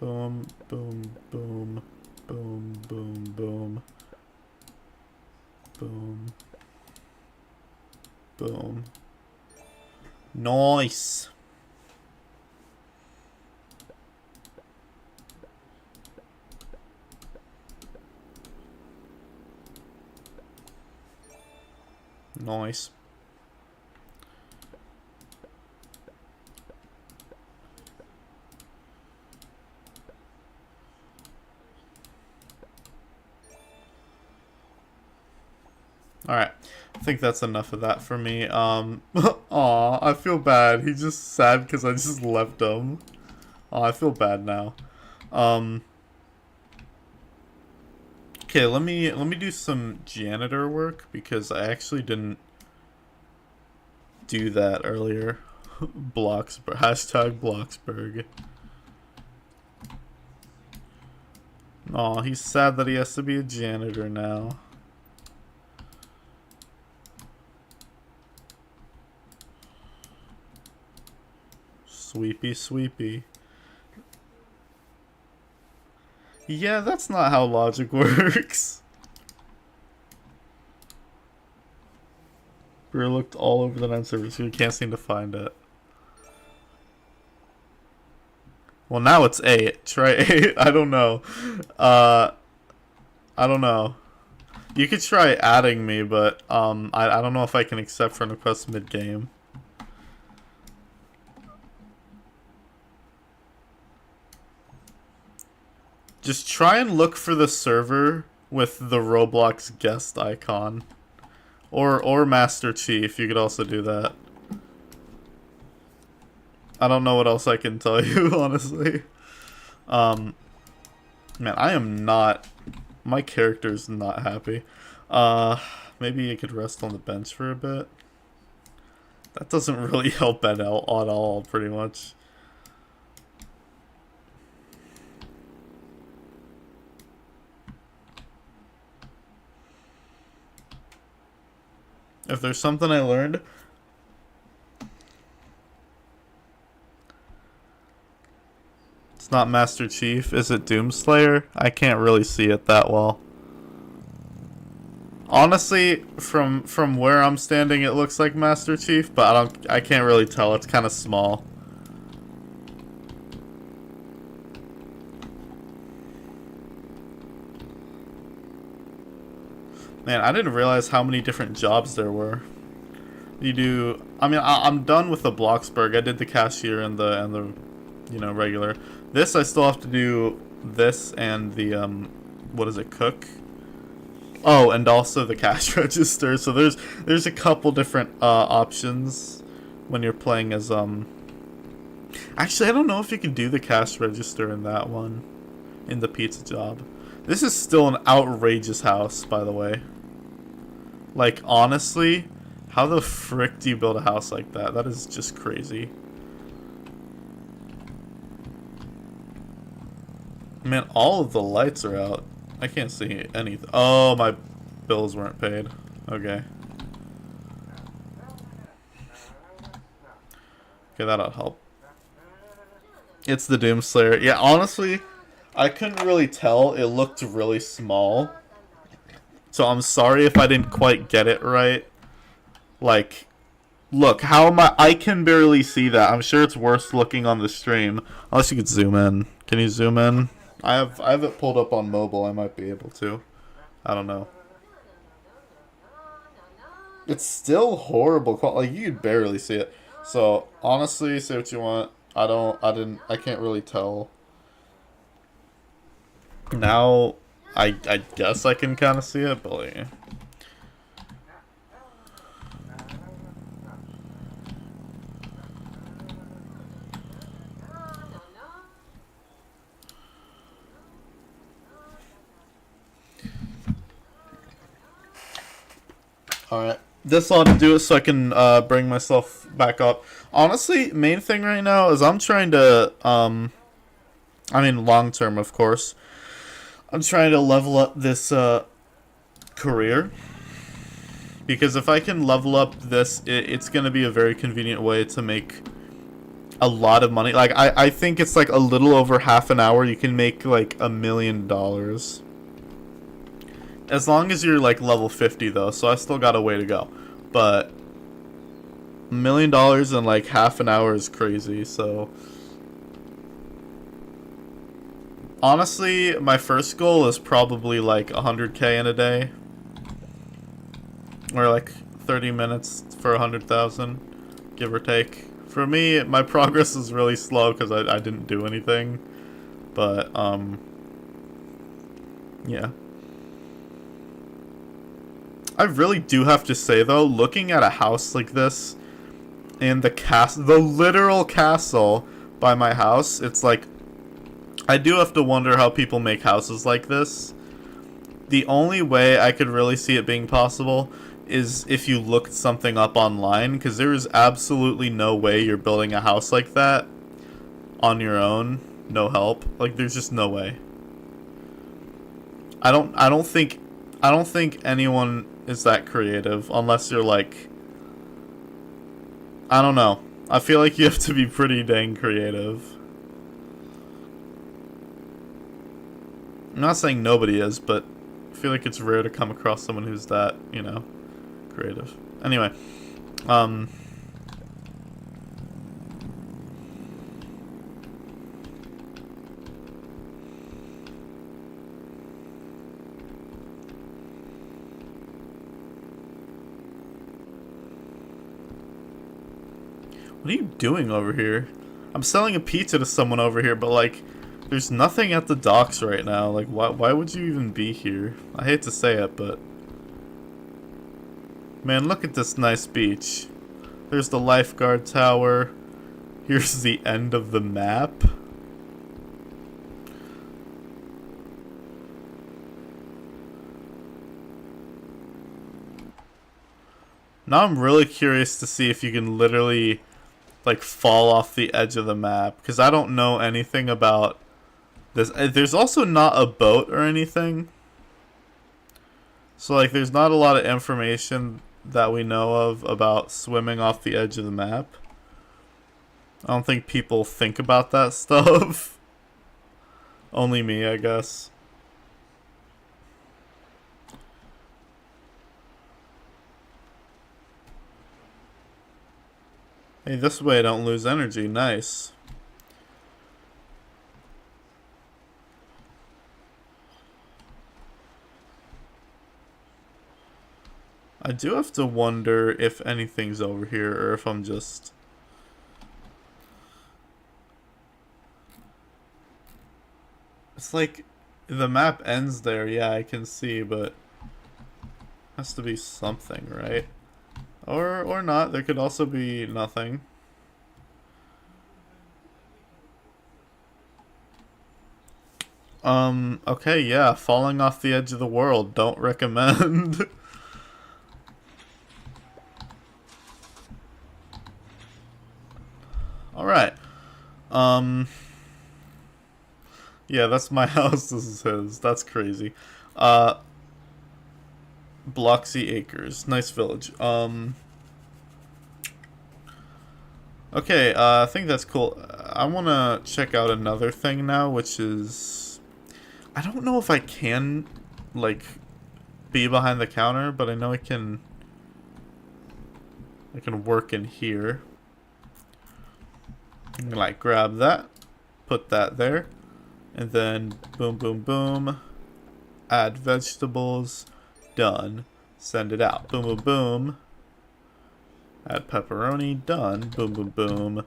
Boom, boom, boom, boom, boom, boom. Boom. Boom. Nice. Nice. Alright, I think that's enough of that for me. Aw, I feel bad. He's just sad because I just left him. Aw, I feel bad now. Okay, let me do some janitor work because I actually didn't do that earlier. Bloxburg. Hashtag Bloxburg. Aw, he's sad that he has to be a janitor now. Sweepy. Yeah, that's not how logic works. We looked all over the net service. We can't seem to find it. Well, now it's 8. Try 8. I don't know. I don't know. You could try adding me, but I don't know if I can accept friend requests mid-game. Just try and look for the server with the Roblox guest icon. Or Master Chief, you could also do that. I don't know what else I can tell you, honestly. Man, I am not... My character's not happy. Maybe you could rest on the bench for a bit. That doesn't really help at all, pretty much. If there's something I learned... It's not Master Chief. Is it Doomslayer? I can't really see it that well. Honestly, from where I'm standing, it looks like Master Chief, but I can't really tell. It's kind of small. Man, I didn't realize how many different jobs there were. You do... I mean, I'm done with the Bloxburg. I did the cashier and the you know, regular. This, I still have to do this and the, what is it, cook? Oh, and also the cash register. So there's a couple different, options when you're playing as, Actually, I don't know if you can do the cash register in that one. In the pizza job. This is still an outrageous house, by the way. Like, honestly, how the frick do you build a house like that? That is just crazy. Man, all of the lights are out. I can't see anything. Oh, my bills weren't paid. Okay. Okay, that'll help. It's the Doomslayer. Yeah, honestly, I couldn't really tell. It looked really small. So I'm sorry if I didn't quite get it right. Like, look, how am I can barely see that. I'm sure it's worse looking on the stream. Unless you could zoom in. Can you zoom in? I have it pulled up on mobile. I might be able to. I don't know. It's still horrible. Like, you could barely see it. So, honestly, say what you want. I can't really tell. Now, I guess I can kind of see it, but like, alright. This ought to do it so I can bring myself back up. Honestly, main thing right now is I'm trying to, I mean long term of course, I'm trying to level up this career. Because if I can level up this, it's going to be a very convenient way to make a lot of money. Like, I think it's like a little over half an hour you can make like $1 million. As long as you're like level 50 though, so I still got a way to go. But $1 million in like half an hour is crazy, so... Honestly, my first goal is probably like 100k in a day. Or like 30 minutes for 100,000, give or take. For me, my progress is really slow because I didn't do anything. But, yeah. I really do have to say, though, looking at a house like this, and the literal castle by my house, it's like, I do have to wonder how people make houses like this. The only way I could really see it being possible is if you looked something up online, because there is absolutely no way you're building a house like that on your own, no help. Like, there's just no way. I don't think anyone is that creative unless you're like, I don't know. I feel like you have to be pretty dang creative. I'm not saying nobody is, but I feel like it's rare to come across someone who's that, you know, creative. Anyway, what are you doing over here? I'm selling a pizza to someone over here, but like, There's nothing at the docks right now. Like, why would you even be here? I hate to say it, but... Man, look at this nice beach. There's the lifeguard tower. Here's the end of the map. Now I'm really curious to see if you can literally, like, fall off the edge of the map. Because I don't know anything about this. There's also not a boat or anything. So, like, there's not a lot of information that we know of about swimming off the edge of the map. I don't think people think about that stuff. Only me, I guess. Hey, this way I don't lose energy. Nice. I do have to wonder if anything's over here or if I'm just... It's like the map ends there. Yeah, I can see, but has to be something, right? Or not. There could also be nothing. Okay, yeah, falling off the edge of the world. Don't recommend. Alright. Yeah, that's my house. This is his. That's crazy. Bloxy Acres. Nice village. Okay, I think that's cool. I want to check out another thing now, which is... I don't know if I can, like, be behind the counter, but I know I can work in here. I'm gonna, like, grab that, put that there, and then boom, boom, boom, add vegetables, done, send it out, boom, boom, boom, add pepperoni, done, boom, boom, boom,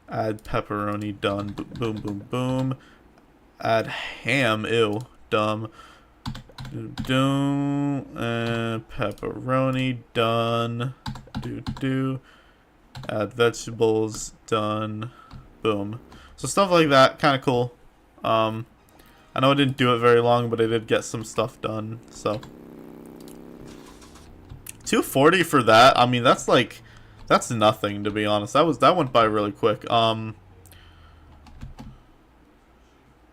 add pepperoni, done, boom, boom, boom, add ham, ew, dumb, pepperoni, done, add vegetables, done, boom. So stuff like that, kind of cool. I know I didn't do it very long, but I did get some stuff done, so. 240 for that, I mean, that's like, that's nothing, to be honest. That went by really quick. Let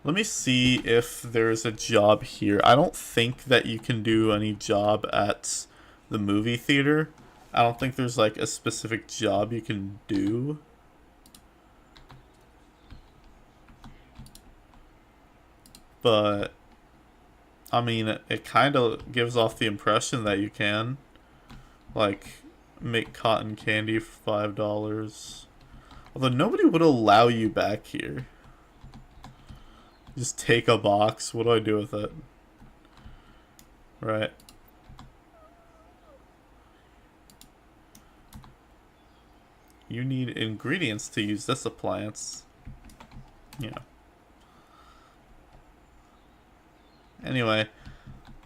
me see if there's a job here. I don't think that you can do any job at the movie theater. I don't think there's like a specific job you can do. But, I mean, it kind of gives off the impression that you can. Like, make cotton candy for $5. Although nobody would allow you back here. Just take a box. What do I do with it? Right. You need ingredients to use this appliance. Yeah. Anyway,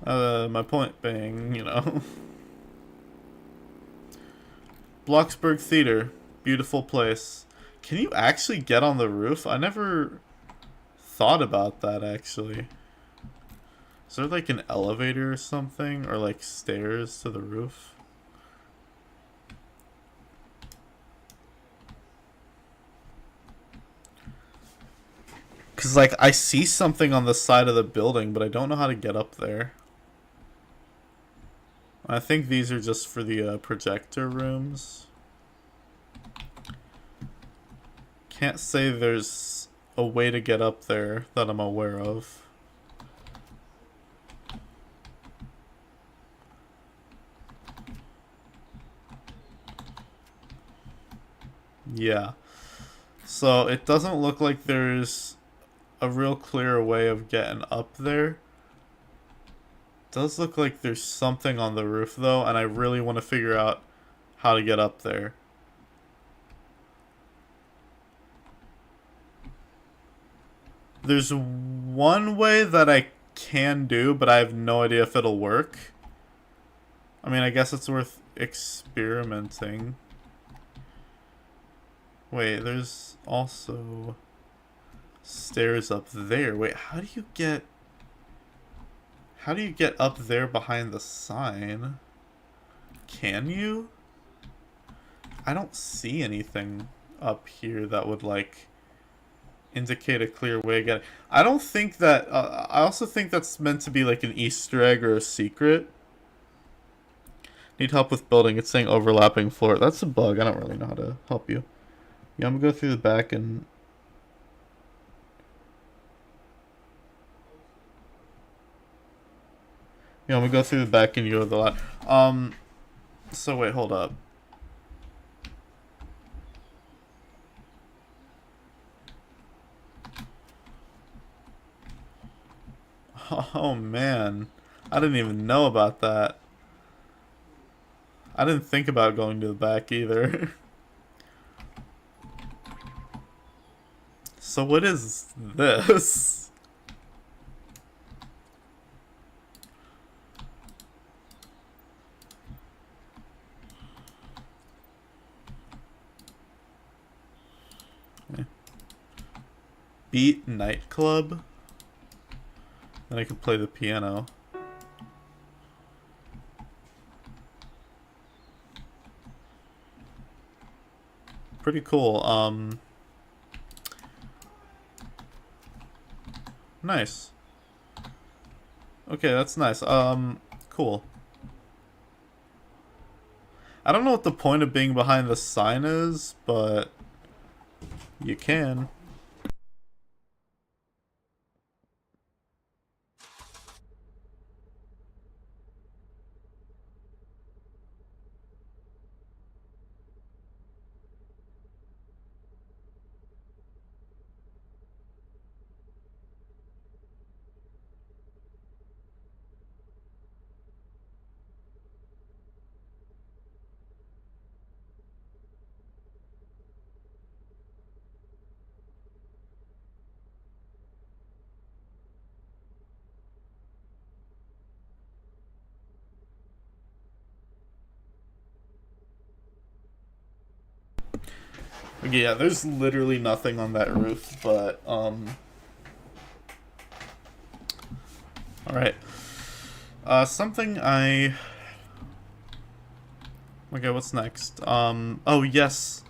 my point being, you know. Bloxburg Theater. Beautiful place. Can you actually get on the roof? I never thought about that, actually. Is there like an elevator or something? Or like stairs to the roof? Because, like, I see something on the side of the building, but I don't know how to get up there. I think these are just for the projector rooms. Can't say there's a way to get up there that I'm aware of. Yeah. So it doesn't look like there's a real clear way of getting up there. Does look like there's something on the roof though, and I really want to figure out how to get up there. There's one way that I can do, but I have no idea if it'll work. I mean, I guess it's worth experimenting. Wait, there's also stairs up there. Wait, how do you get up there behind the sign? Can you? I don't see anything up here that would, like, indicate a clear way again. I don't think that... I also think that's meant to be, like, an Easter egg or a secret. Need help with building. It's saying overlapping floor. That's a bug. I don't really know how to help you. Yeah, I'm gonna go through the back and... Yeah, I'm gonna go through the back and you go to the left. So wait, hold up. Oh man, I didn't even know about that. I didn't think about going to the back either. So what is this? Beat nightclub? Then I could play the piano. Pretty cool. Nice. Okay, that's nice. Cool. I don't know what the point of being behind the sign is, but you can. Okay, yeah, there's literally nothing on that roof, but, alright. Something I... Okay, what's next? Oh, yes.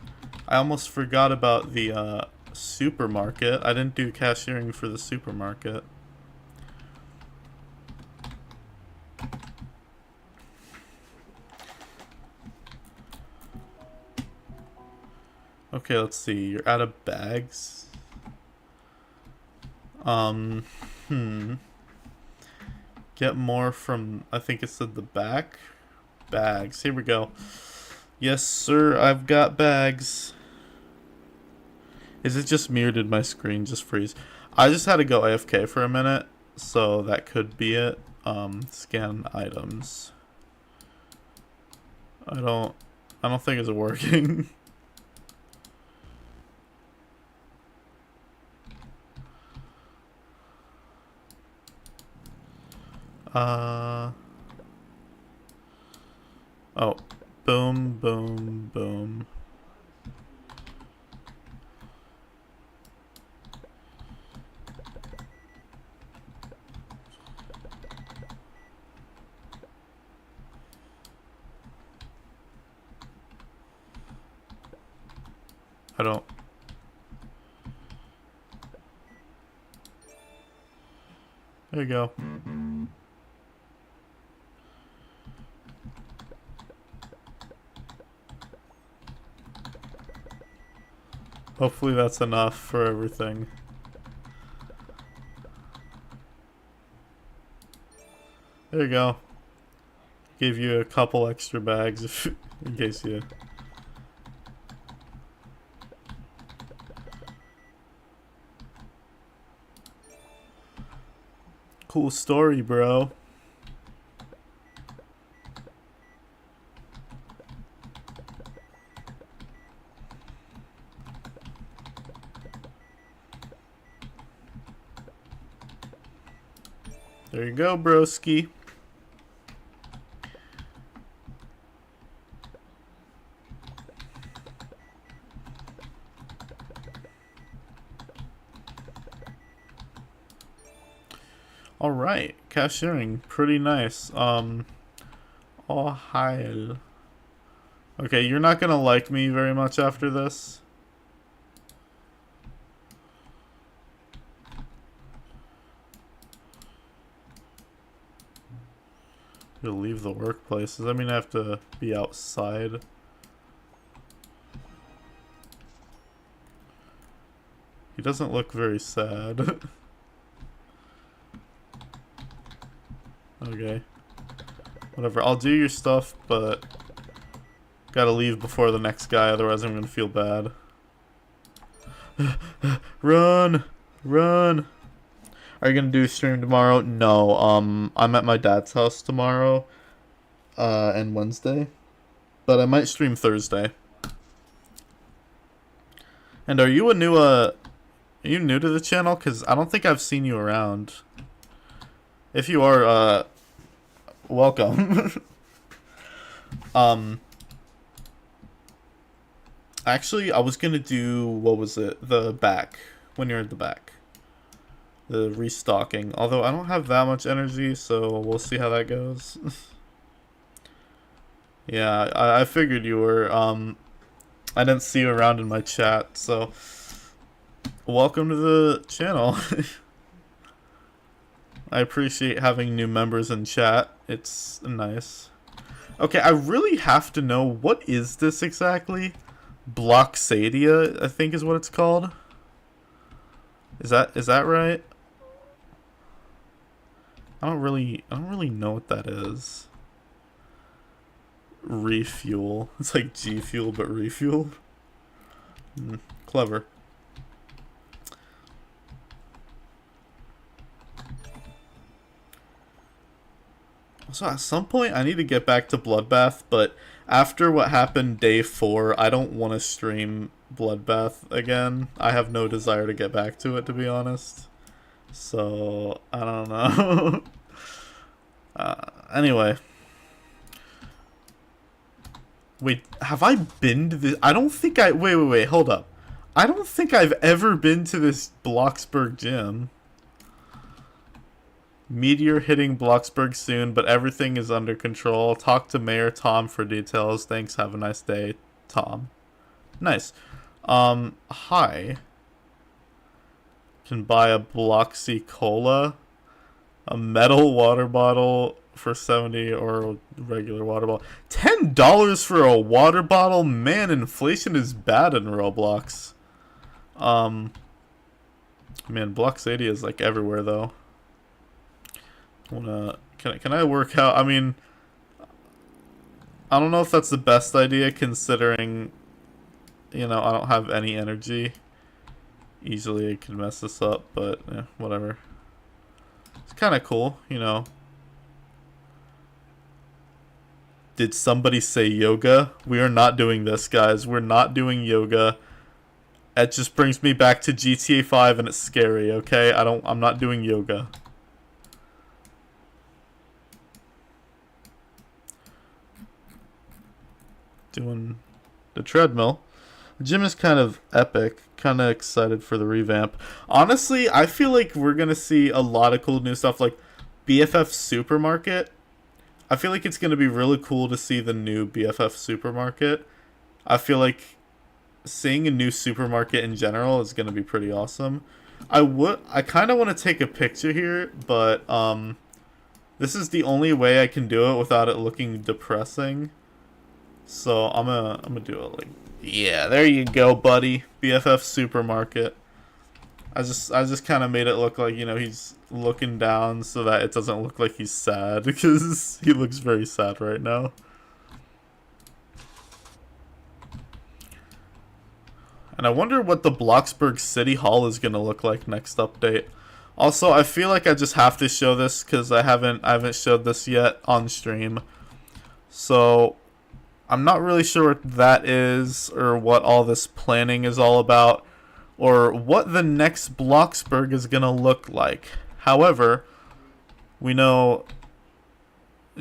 I almost forgot about the, supermarket. I didn't do cashiering for the supermarket. Okay, let's see. You're out of bags. Get more from, I think it said the back. Bags. Here we go. Yes, sir, I've got bags. Is it just me or did my screen just freeze? I just had to go AFK for a minute, so that could be it. Scan items. I don't think it's working. Oh. Boom, boom, boom. I don't... There you go. Hopefully that's enough for everything. There you go. Gave you a couple extra bags if, in case you... Cool story, bro. There you go, broski. Alright, cashiering. Pretty nice. Oh, hi. Okay, you're not gonna like me very much after this. You'll leave the workplace. Does that mean I have to be outside? He doesn't look very sad. Okay. Whatever. I'll do your stuff, but gotta leave before the next guy, otherwise I'm gonna feel bad. Run! Run! Are you gonna do a stream tomorrow? No. I'm at my dad's house tomorrow, and Wednesday. But I might stream Thursday. And are you new to the channel? Cause I don't think I've seen you around. If you are, welcome. Actually, I was gonna do, what was it? The back. When you're at the back. The restocking. Although I don't have that much energy, so we'll see how that goes. Yeah, I figured you were, I didn't see you around in my chat, so welcome to the channel. I appreciate having new members in chat. It's nice. Okay, I really have to know, what is this exactly? Bloxadia, I think is what it's called. Is that right? I don't really know what that is. Refuel. It's like G Fuel but refuel. Clever. So at some point I need to get back to Bloodbath, but after what happened day 4, I don't want to stream Bloodbath again. I have no desire to get back to it, to be honest. So, I don't know. Anyway. Wait, have I been to this? I don't think I... Wait, hold up. I don't think I've ever been to this Bloxburg gym. Meteor hitting Bloxburg soon, but everything is under control. Talk to Mayor Tom for details. Thanks, have a nice day, Tom. Nice. Hi. Can buy a Bloxy Cola, a metal water bottle for 70, or a regular water bottle. $10 for a water bottle? Man, inflation is bad in Roblox. Man, Bloxadia is like everywhere though. Can I work out? I mean, I don't know if that's the best idea considering, you know, I don't have any energy. Easily I can mess this up, but yeah, whatever. It's kind of cool, you know. Did somebody say yoga? We are not doing this, guys. We're not doing yoga. It just brings me back to GTA 5 and it's scary, okay? I'm not doing yoga. Doing the treadmill. The gym is kind of epic. Kind of excited for the revamp. Honestly, I feel like we're going to see a lot of cool new stuff like BFF Supermarket. I feel like it's going to be really cool to see the new BFF Supermarket. I feel like seeing a new supermarket in general is going to be pretty awesome. I kind of want to take a picture here, but this is the only way I can do it without it looking depressing. So I'm gonna do it like, yeah, there you go, buddy. BFF Supermarket. I just kind of made it look like, you know, he's looking down so that it doesn't look like he's sad, because he looks very sad right now. And I wonder what the Bloxburg City Hall is gonna look like next update. Also, I feel like I just have to show this because I haven't showed this yet on stream. So I'm not really sure what that is, or what all this planning is all about, or what the next Bloxburg is gonna look like. However, We know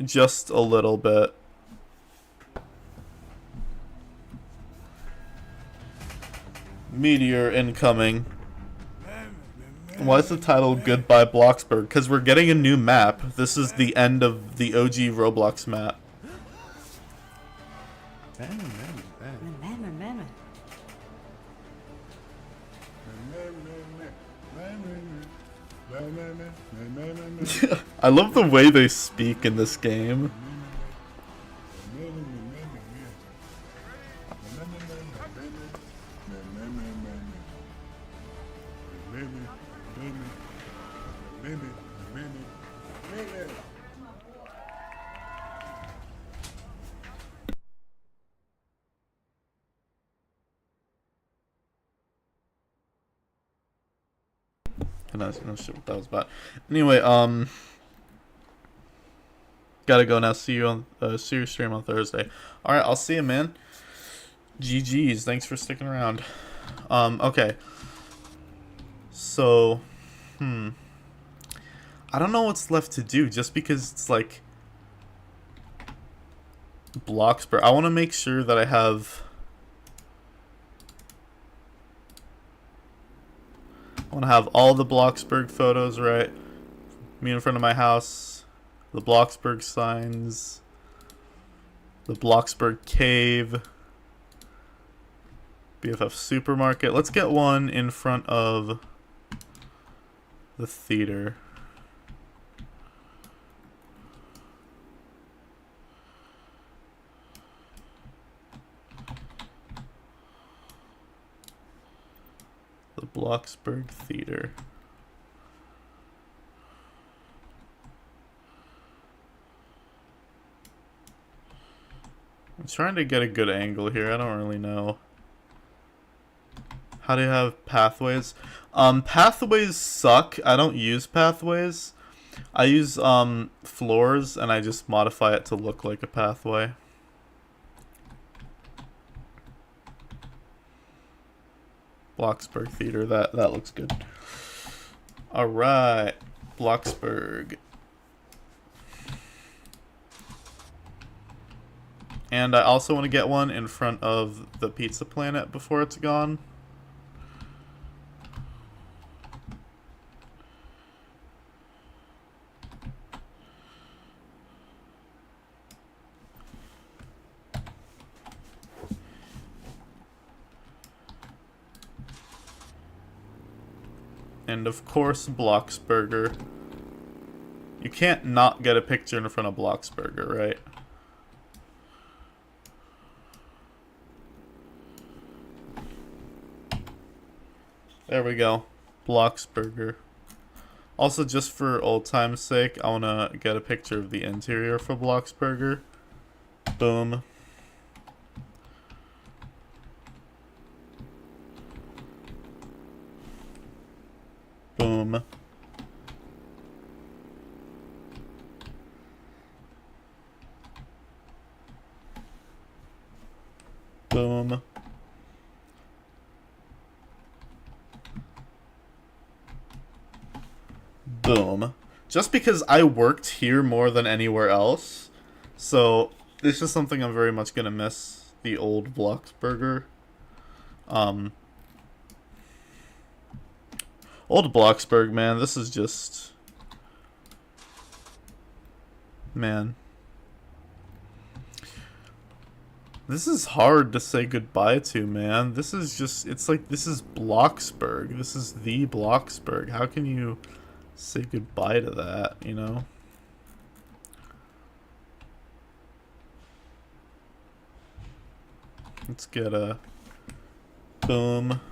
just a little bit. Meteor incoming. Why is the title Goodbye Bloxburg? Because we're getting a new map. This is the end of the OG Roblox map. I love the way they speak in this game. And I don't shit what that was about. Anyway, gotta go now. See you on see your stream on Thursday. All right, I'll see you, man. GG's. Thanks for sticking around. Okay. So, I don't know what's left to do just because it's like Bloxburg. I want to make sure that I have. I want to have all the Bloxburg photos, right? Me in front of my house, the Bloxburg signs, the Bloxburg cave, BFF supermarket. Let's get one in front of the theater. The Bloxburg Theater. I'm trying to get a good angle here. I don't really know. How do you have pathways? Pathways suck. I don't use pathways. I use floors and I just modify it to look like a pathway. Bloxburg Theater, that looks good. Alright, Bloxburg. And I also want to get one in front of the Pizza Planet before it's gone. And of course, Bloxburger. You can't not get a picture in front of Bloxburger, right? There we go. Bloxburger. Also, just for old time's sake, I want to get a picture of the interior for Bloxburger. Boom. Boom. Boom. Boom. Just because I worked here more than anywhere else, so this is something I'm very much gonna miss. The old Bloxburger. Old Bloxburg, man, this is just... Man. This is hard to say goodbye to, man. This is just... It's like, this is Bloxburg. This is the Bloxburg. How can you say goodbye to that, you know? Let's get a... Boom.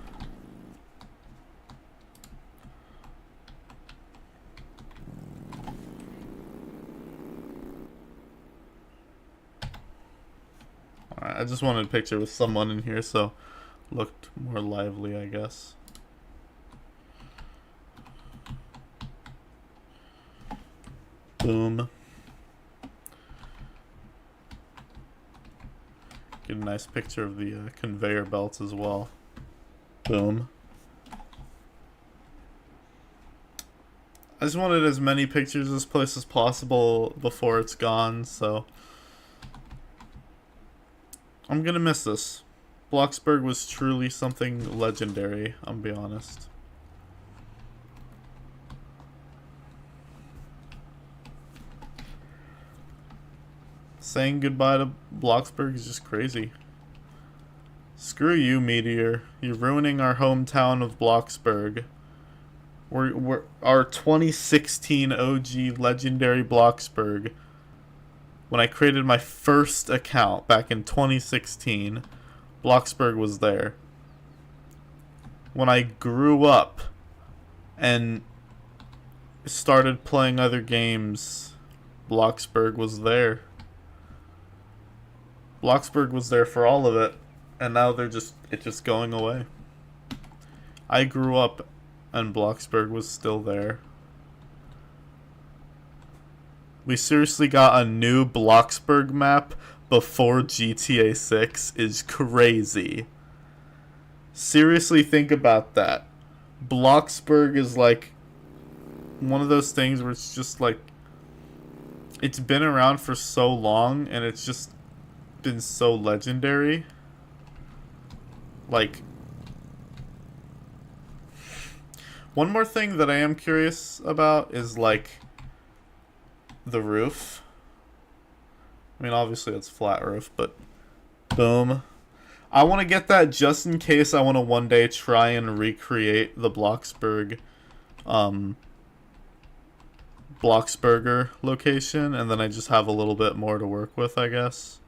I just wanted a picture with someone in here, so looked more lively, I guess. Boom. Get a nice picture of the conveyor belts as well. Boom. I just wanted as many pictures of this place as possible before it's gone, so I'm gonna miss this. Bloxburg was truly something legendary, I'll be honest. Saying goodbye to Bloxburg is just crazy. Screw you, Meteor. You're ruining our hometown of Bloxburg. We're our 2016 OG legendary Bloxburg. When I created my first account back in 2016, Bloxburg was there. When I grew up and started playing other games, Bloxburg was there. Bloxburg was there for all of it, and now it's just going away. I grew up and Bloxburg was still there. We seriously got a new Bloxburg map before GTA 6 is crazy. Seriously think about that. Bloxburg is like one of those things where it's just like, it's been around for so long and it's just been so legendary. Like, one more thing that I am curious about is like the roof. I mean, obviously it's flat roof, but boom. I want to get that just in case I want to one day try and recreate the Bloxburg Bloxburger location, and then I just have a little bit more to work with, I guess.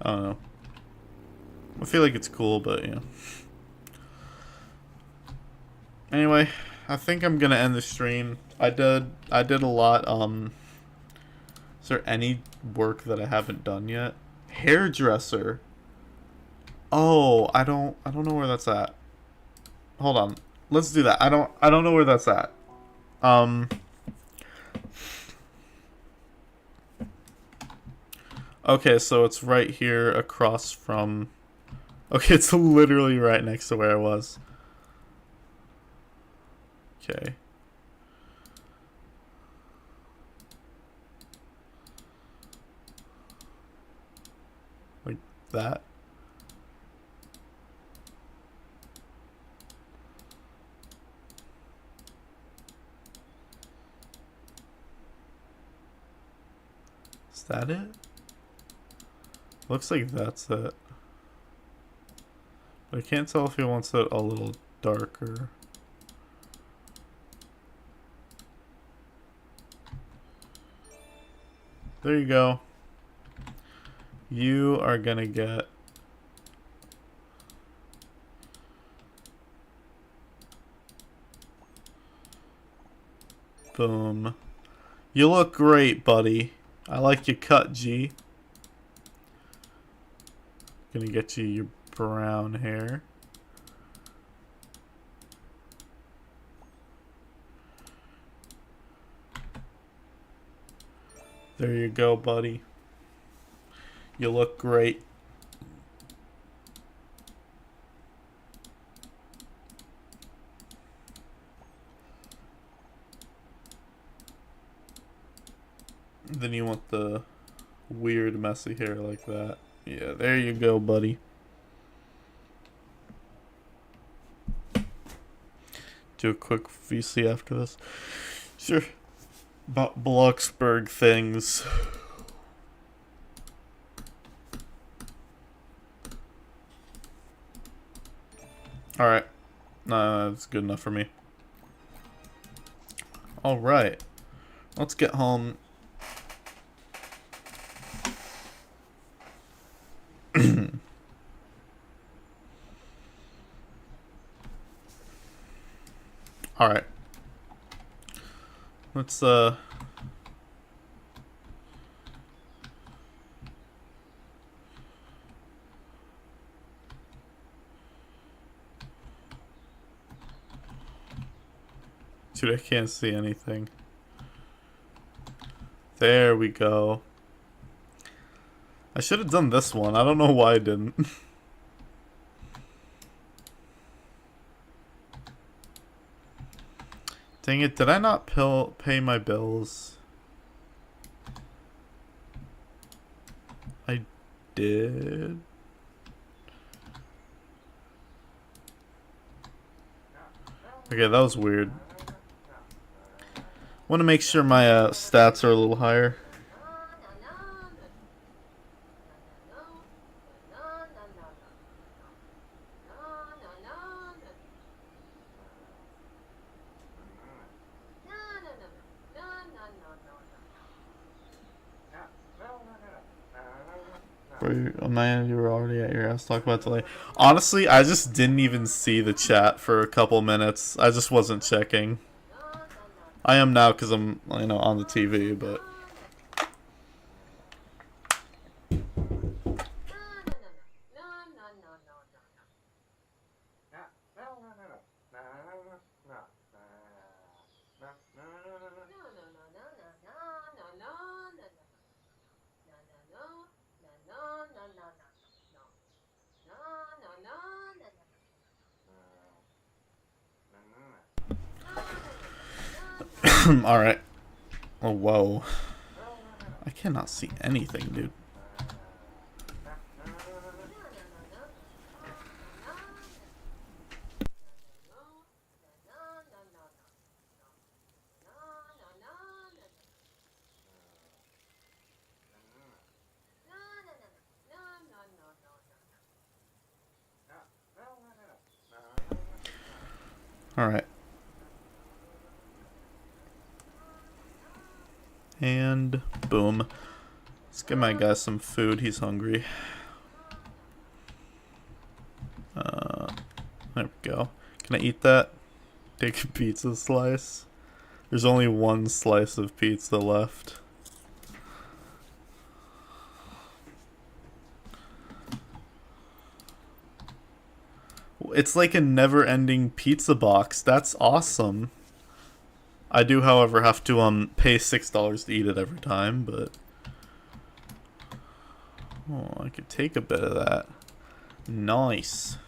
I don't know. I feel like it's cool, but yeah. Anyway, I think I'm gonna end the stream. I did a lot. Is there any work that I haven't done yet? Hairdresser. Oh, I don't know where that's at. Hold on. Let's do that. I don't know where that's at. Okay, so it's right here across from... Okay, it's literally right next to where I was. Okay. Like that. Is that it? Looks like that's it. But I can't tell if he wants it a little darker. There you go. You are gonna get... Boom. You look great, buddy. I like your cut, G. Gonna get you your brown hair. There you go, buddy. You look great. Then you want the weird messy hair like that. Yeah, there you go, buddy. Do a quick VC after this. Sure. About Bloxburg things. Alright. No, that's good enough for me. Alright. Let's get home. Alright. Let's, Dude, I can't see anything. There we go. I should have done this one. I don't know why I didn't. Dang it, did I not pay my bills? I did. Okay, that was weird. Want to make sure my stats are a little higher. Oh man, you were already at your house. Talk about delay. Honestly, I just didn't even see the chat for a couple minutes. I just wasn't checking. I am now because I'm, you know, on the TV, but. Alright. Oh, whoa. I cannot see anything, dude. Alright. And boom. Let's give my guy some food. He's hungry. There we go. Can I eat that? Take a pizza slice. There's only one slice of pizza left. It's like a never-ending pizza box. That's awesome. I do, however, have to pay $6 to eat it every time, but oh, I could take a bit of that. Nice.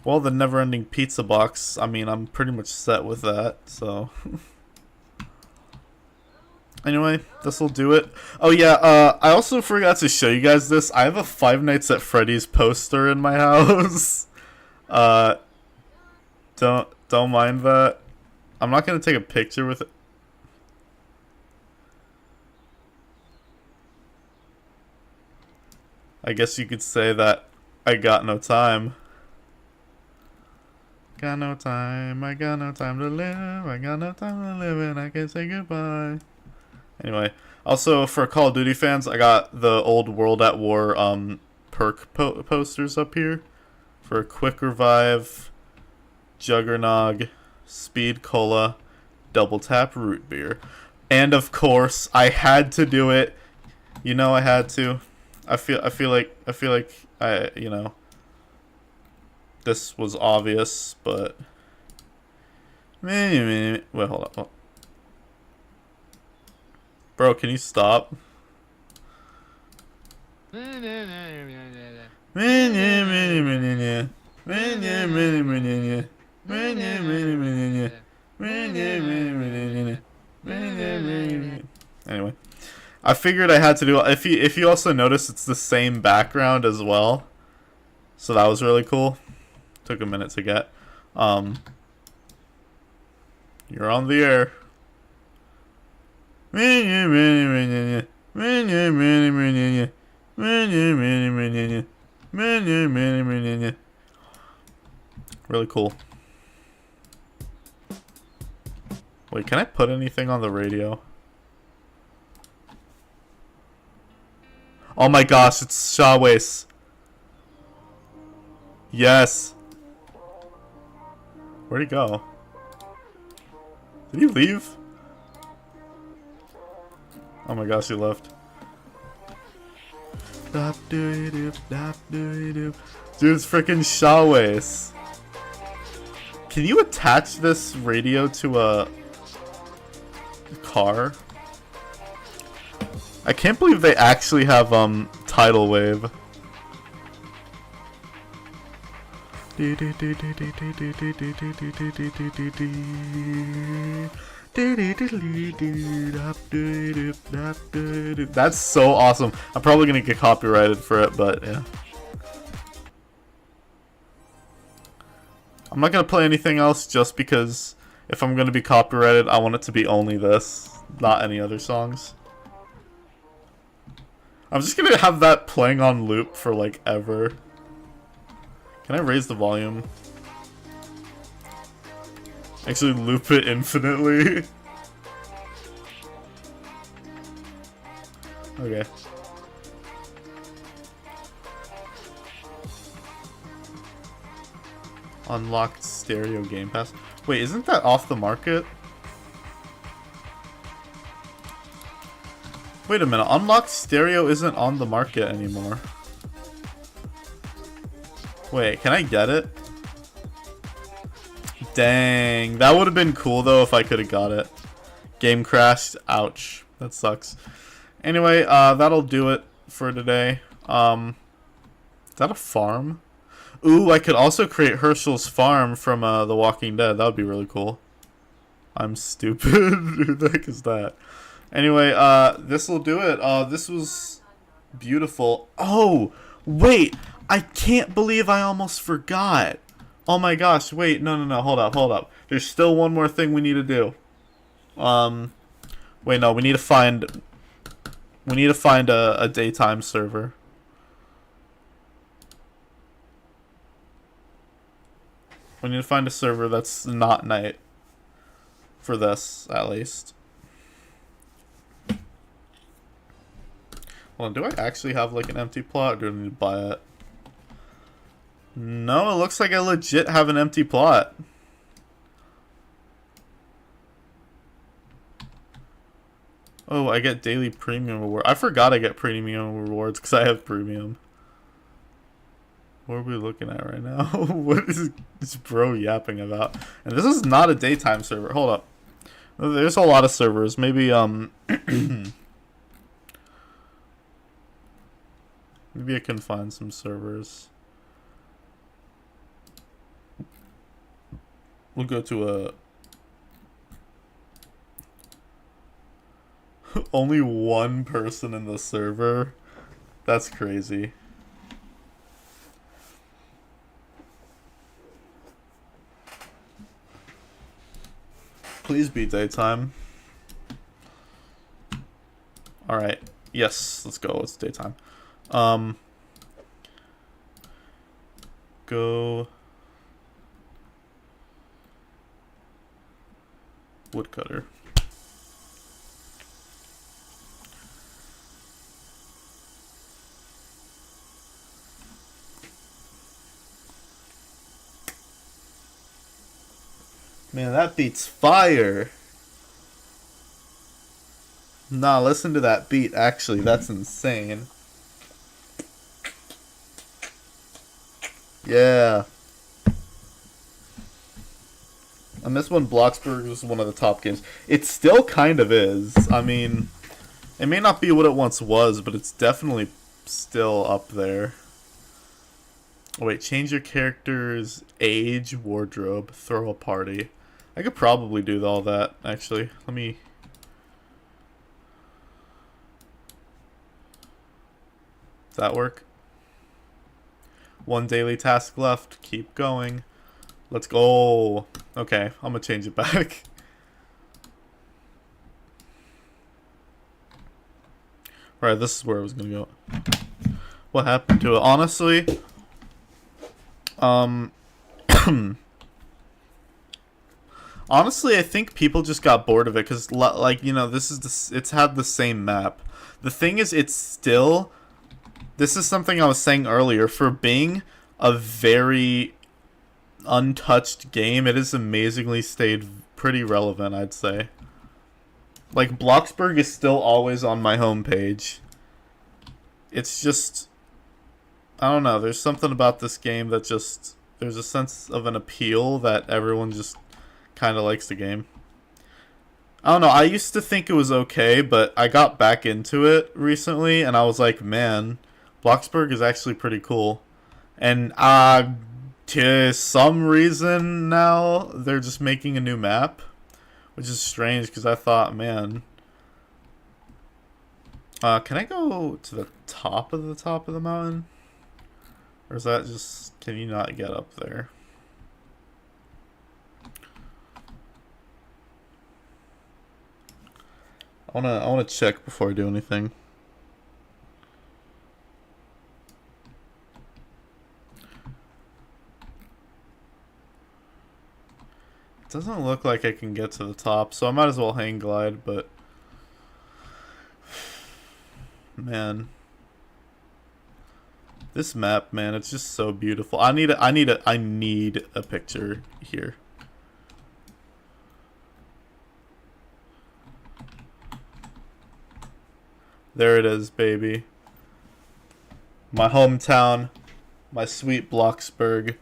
Well, the never-ending pizza box, I mean, I'm pretty much set with that, so. Anyway, this will do it. Oh yeah, I also forgot to show you guys this. I have a Five Nights at Freddy's poster in my house. Don't mind that. I'm not gonna take a picture with it. I guess you could say that I got no time. Got no time, I got no time to live, I got no time to live and I can say goodbye. Anyway, also for Call of Duty fans, I got the old World at War perk posters up here for Quick Revive, Juggernog, Speed Cola, Double Tap Root Beer. And of course, I had to do it. You know I had to. I feel like I, you know, this was obvious, but wait, hold up. Bro, can you stop? Anyway, I figured I had to do. If you also notice, it's the same background as well, so that was really cool. Took a minute to get. You're on the air. Really cool. Wait, can I put anything on the radio? Oh my gosh, it's Shawways. Yes. Where'd he go? Did he leave? Oh my gosh, he left. Dude, it's freaking Shawways. Can you attach this radio to a car? I can't believe they actually have tidal wave. That's so awesome. I'm probably gonna get copyrighted for it, but yeah. I'm not gonna play anything else just because if I'm gonna be copyrighted, I want it to be only this, not any other songs. I'm just gonna have that playing on loop for like ever. Can I raise the volume? Actually loop it infinitely. Okay. Unlocked stereo Game Pass. Wait, isn't that off the market? Wait a minute, unlocked stereo isn't on the market anymore. Wait, can I get it? Dang, that would have been cool though if I could have got it. Game crashed. Ouch. That sucks. Anyway, that'll do it for today. Is that a farm? Ooh, I could also create Herschel's farm from The Walking Dead. That would be really cool. I'm stupid. Who the heck is that? Anyway, this will do it. This was beautiful. Oh, wait. I can't believe I almost forgot. Oh my gosh, wait. No, hold up. There's still one more thing we need to do. Wait, no, we need to find a daytime server. We need to find a server that's not night. For this, at least. Hold on, do I actually have like an empty plot, or do I need to buy it? No, it looks like I legit have an empty plot. Oh, I get daily premium reward. I forgot I get premium rewards because I have premium. What are we looking at right now? What is this bro yapping about? And this is not a daytime server. Hold up. There's a lot of servers. Maybe, maybe I can find some servers. We'll go to a... Only one person in the server? That's crazy. Please be daytime. Alright. Yes, let's go. It's daytime. Go... Woodcutter. Man, that beat's fire. Nah, listen to that beat, actually. That's insane. Yeah. I miss when Bloxburg was one of the top games. It still kind of is. I mean, it may not be what it once was, but it's definitely still up there. Oh, wait, change your character's age, wardrobe, throw a party. I could probably do all that, actually. Let me... Does that work? One daily task left. Keep going. Let's go. Okay, I'm gonna change it back. Right, this is where I was gonna go. What happened to it? Honestly, honestly, I think people just got bored of it because, like, you know, it's had the same map. The thing is, it's still. This is something I was saying earlier. For being a very untouched game, it has amazingly stayed pretty relevant, I'd say. Like, Bloxburg is still always on my homepage. It's just... I don't know, there's something about this game that just... There's a sense of an appeal that everyone just kind of likes the game. I don't know, I used to think it was okay, but I got back into it recently, and I was like, man, Bloxburg is actually pretty cool. And To some reason now, they're just making a new map, which is strange because I thought, man. Can I go to the top of the mountain? Or is that just, can you not get up there? I wanna check before I do anything. It doesn't look like I can get to the top, so I might as well hang glide, but man. This map, man, it's just so beautiful. I need a picture here. There it is, baby. My hometown, my sweet Bloxburg,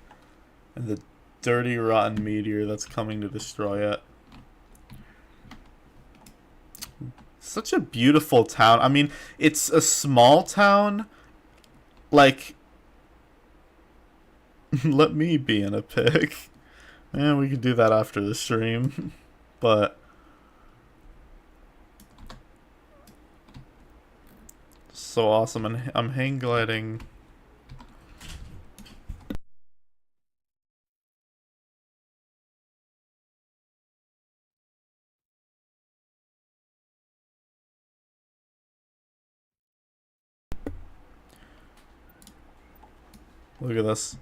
and the dirty, rotten meteor that's coming to destroy it. Such a beautiful town. I mean, it's a small town. Like, let me be in a pic. And we could do that after the stream. But so awesome, and I'm hang gliding. Look at this.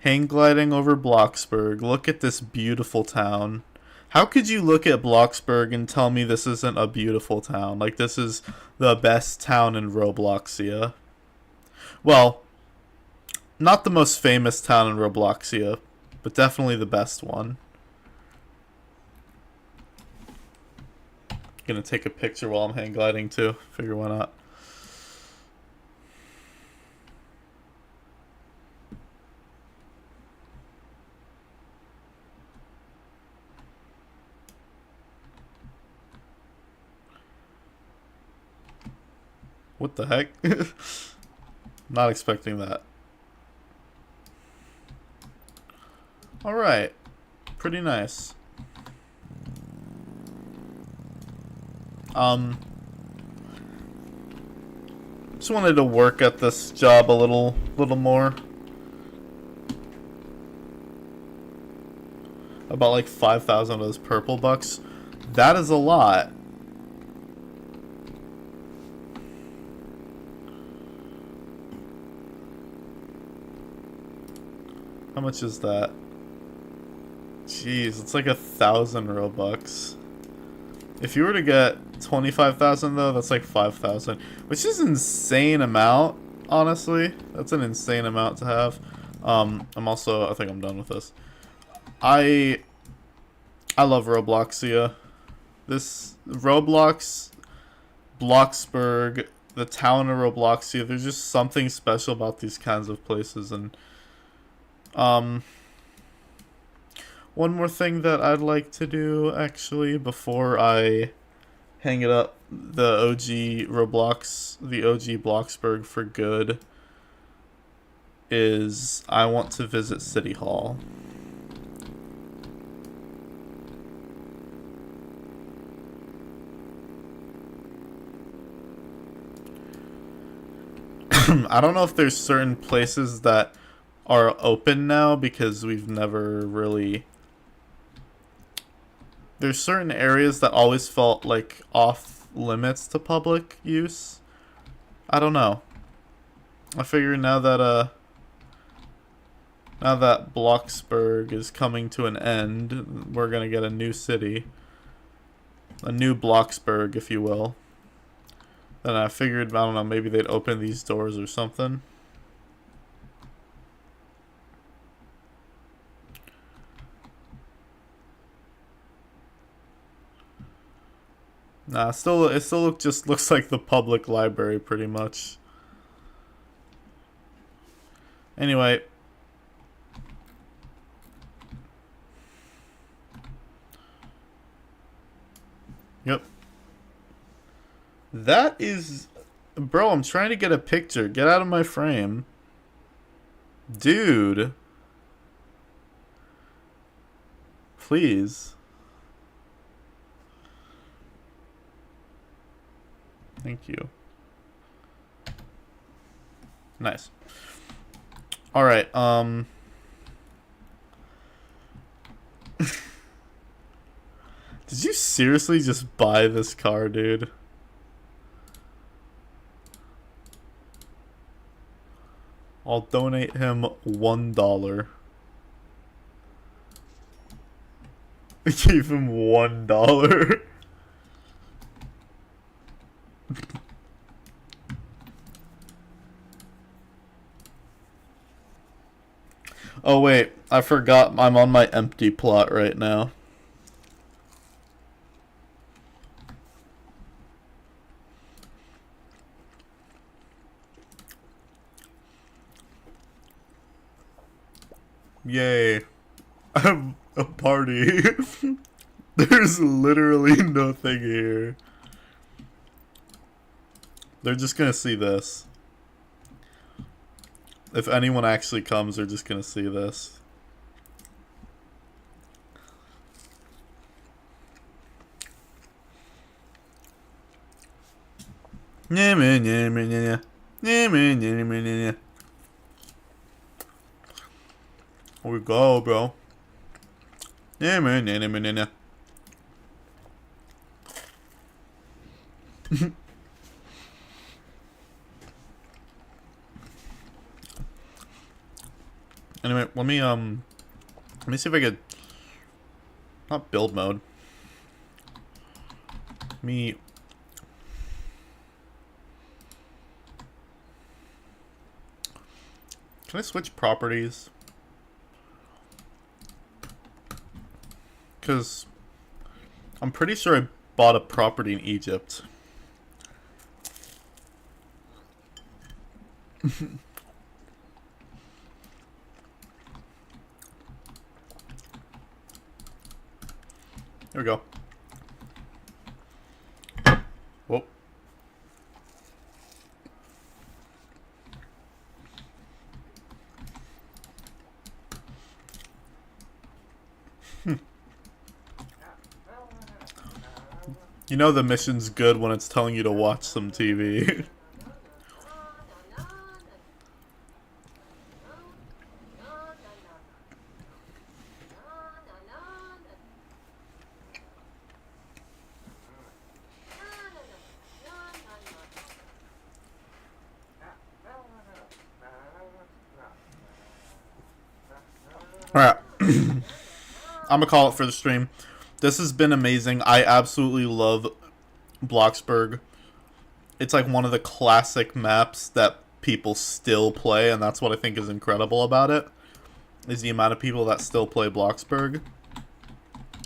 Hang gliding over Bloxburg. Look at this beautiful town. How could you look at Bloxburg and tell me this isn't a beautiful town? Like, this is the best town in Robloxia. Well, not the most famous town in Robloxia, but definitely the best one. Gonna take a picture while I'm hang gliding too. Figure why not. What the heck? Not expecting that. Alright. Pretty nice. Just wanted to work at this job a little more. About like 5,000 of those purple bucks. That is a lot. How much is that? Jeez, it's like 1,000 Robux. If you were to get 25,000 though, that's like 5,000, which is an insane amount. Honestly, that's an insane amount to have. I'm also, I think I'm done with this. I love Robloxia. This Roblox, Bloxburg, the town of Robloxia. There's just something special about these kinds of places, and one more thing that I'd like to do, actually, before I hang it up, the OG Roblox, the OG Bloxburg for good, is I want to visit City Hall. I don't know if there's certain places that are open now because we've never really... There's certain areas that always felt like off limits to public use. I don't know. I figure now that Bloxburg is coming to an end, we're gonna get a new city. A new Bloxburg, if you will. Then I figured, I don't know, maybe they'd open these doors or something. Nah, it still just looks like the public library pretty much. Anyway. Yep. That is... Bro, I'm trying to get a picture. Get out of my frame. Dude. Please. Thank you. Nice. Alright, did you seriously just buy this car, dude? I'll donate him $1. I gave him $1. Oh wait, I forgot I'm on my empty plot right now. Yay. I have a party. There's literally nothing here. They're just gonna see this. If anyone actually comes, they're just gonna see this. Yeah, man, yeah, man, yeah, yeah, man, yeah, man, yeah. Here we go, bro. Yeah, man, yeah, man, yeah. Anyway, let me see if I could not build mode. Me Can I switch properties? Cuz I'm pretty sure I bought a property in Egypt. Here we go. Whoa. You know the mission's good when it's telling you to watch some TV. Alright. I'm gonna call it for the stream. This has been amazing. I absolutely love Bloxburg. It's like one of the classic maps that people still play, and that's what I think is incredible about it. Is the amount of people that still play Bloxburg.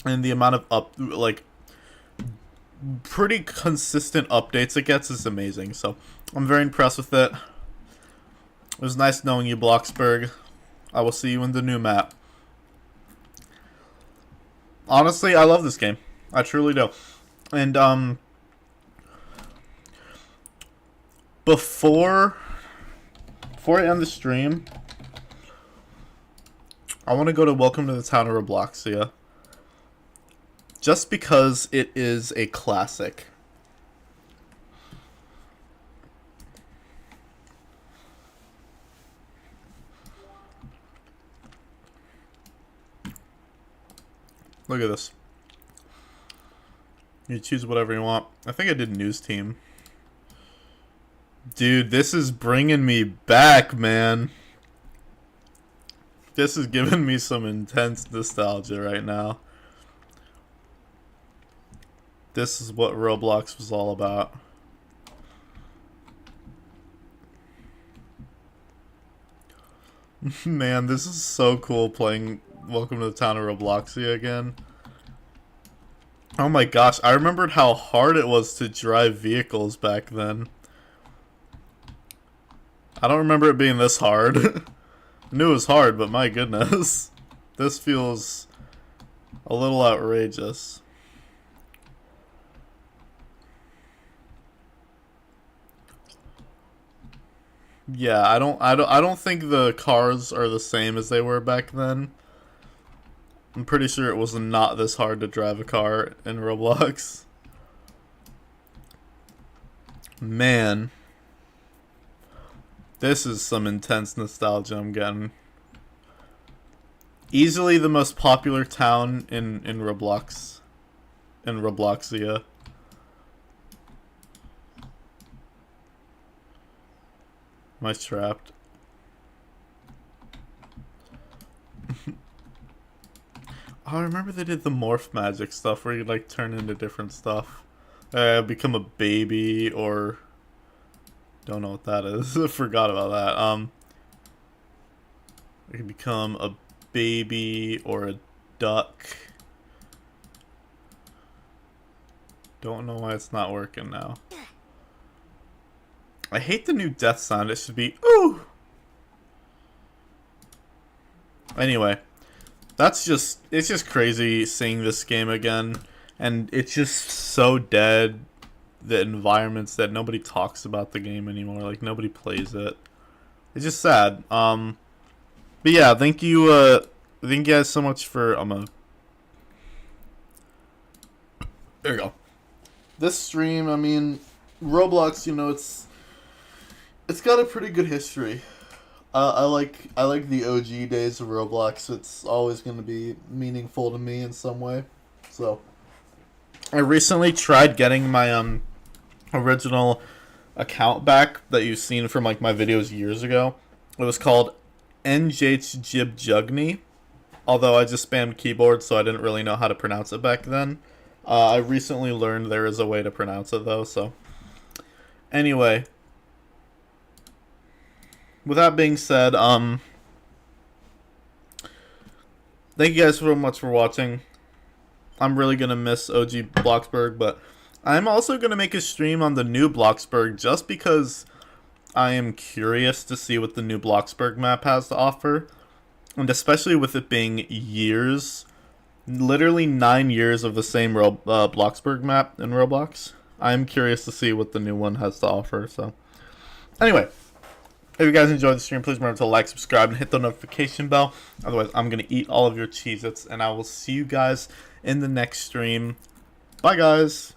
And the amount of pretty consistent updates it gets is amazing. So I'm very impressed with it. It was nice knowing you, Bloxburg. I will see you in the new map. Honestly, I love this game. I truly do. And, before I end the stream, I want to go to Welcome to the Town of Robloxia. Just because it is a classic. Look at this. You choose whatever you want. I think I did news team. Dude, this is bringing me back, man. This is giving me some intense nostalgia right now. This is what Roblox was all about. Man, this is so cool playing Welcome to the Town of Robloxia again. Oh my gosh, I remembered how hard it was to drive vehicles back then. I don't remember it being this hard. I knew it was hard, but my goodness. This feels a little outrageous. Yeah, I don't think the cars are the same as they were back then. I'm pretty sure it was not this hard to drive a car in Roblox. Man. This is some intense nostalgia I'm getting. Easily the most popular town in Roblox. In Robloxia. Am I trapped? Oh, I remember they did the morph magic stuff where you like turn into different stuff. Become a baby or don't know what that is. I forgot about that. You can become a baby or a duck. Don't know why it's not working now. I hate the new death sound. It should be ooh. Anyway. It's just crazy seeing this game again, and it's just so dead, the environments, that nobody talks about the game anymore, like nobody plays it. It's just sad. But yeah, thank you guys so much for, there you go. This stream, I mean, Roblox, you know, it's got a pretty good history. I like the OG days of Roblox. It's always going to be meaningful to me in some way. So, I recently tried getting my original account back that you've seen from like my videos years ago. It was called NJHJibJugny. Although I just spammed keyboard, so I didn't really know how to pronounce it back then. I recently learned there is a way to pronounce it though. So, anyway. With that being said, thank you guys so much for watching. I'm really going to miss OG Bloxburg, but I'm also going to make a stream on the new Bloxburg just because I am curious to see what the new Bloxburg map has to offer. And especially with it being years, literally 9 years of the same Bloxburg map in Roblox. I'm curious to see what the new one has to offer. So, anyway. If you guys enjoyed the stream, please remember to like, subscribe, and hit the notification bell. Otherwise, I'm going to eat all of your Cheez-Its, and I will see you guys in the next stream. Bye, guys.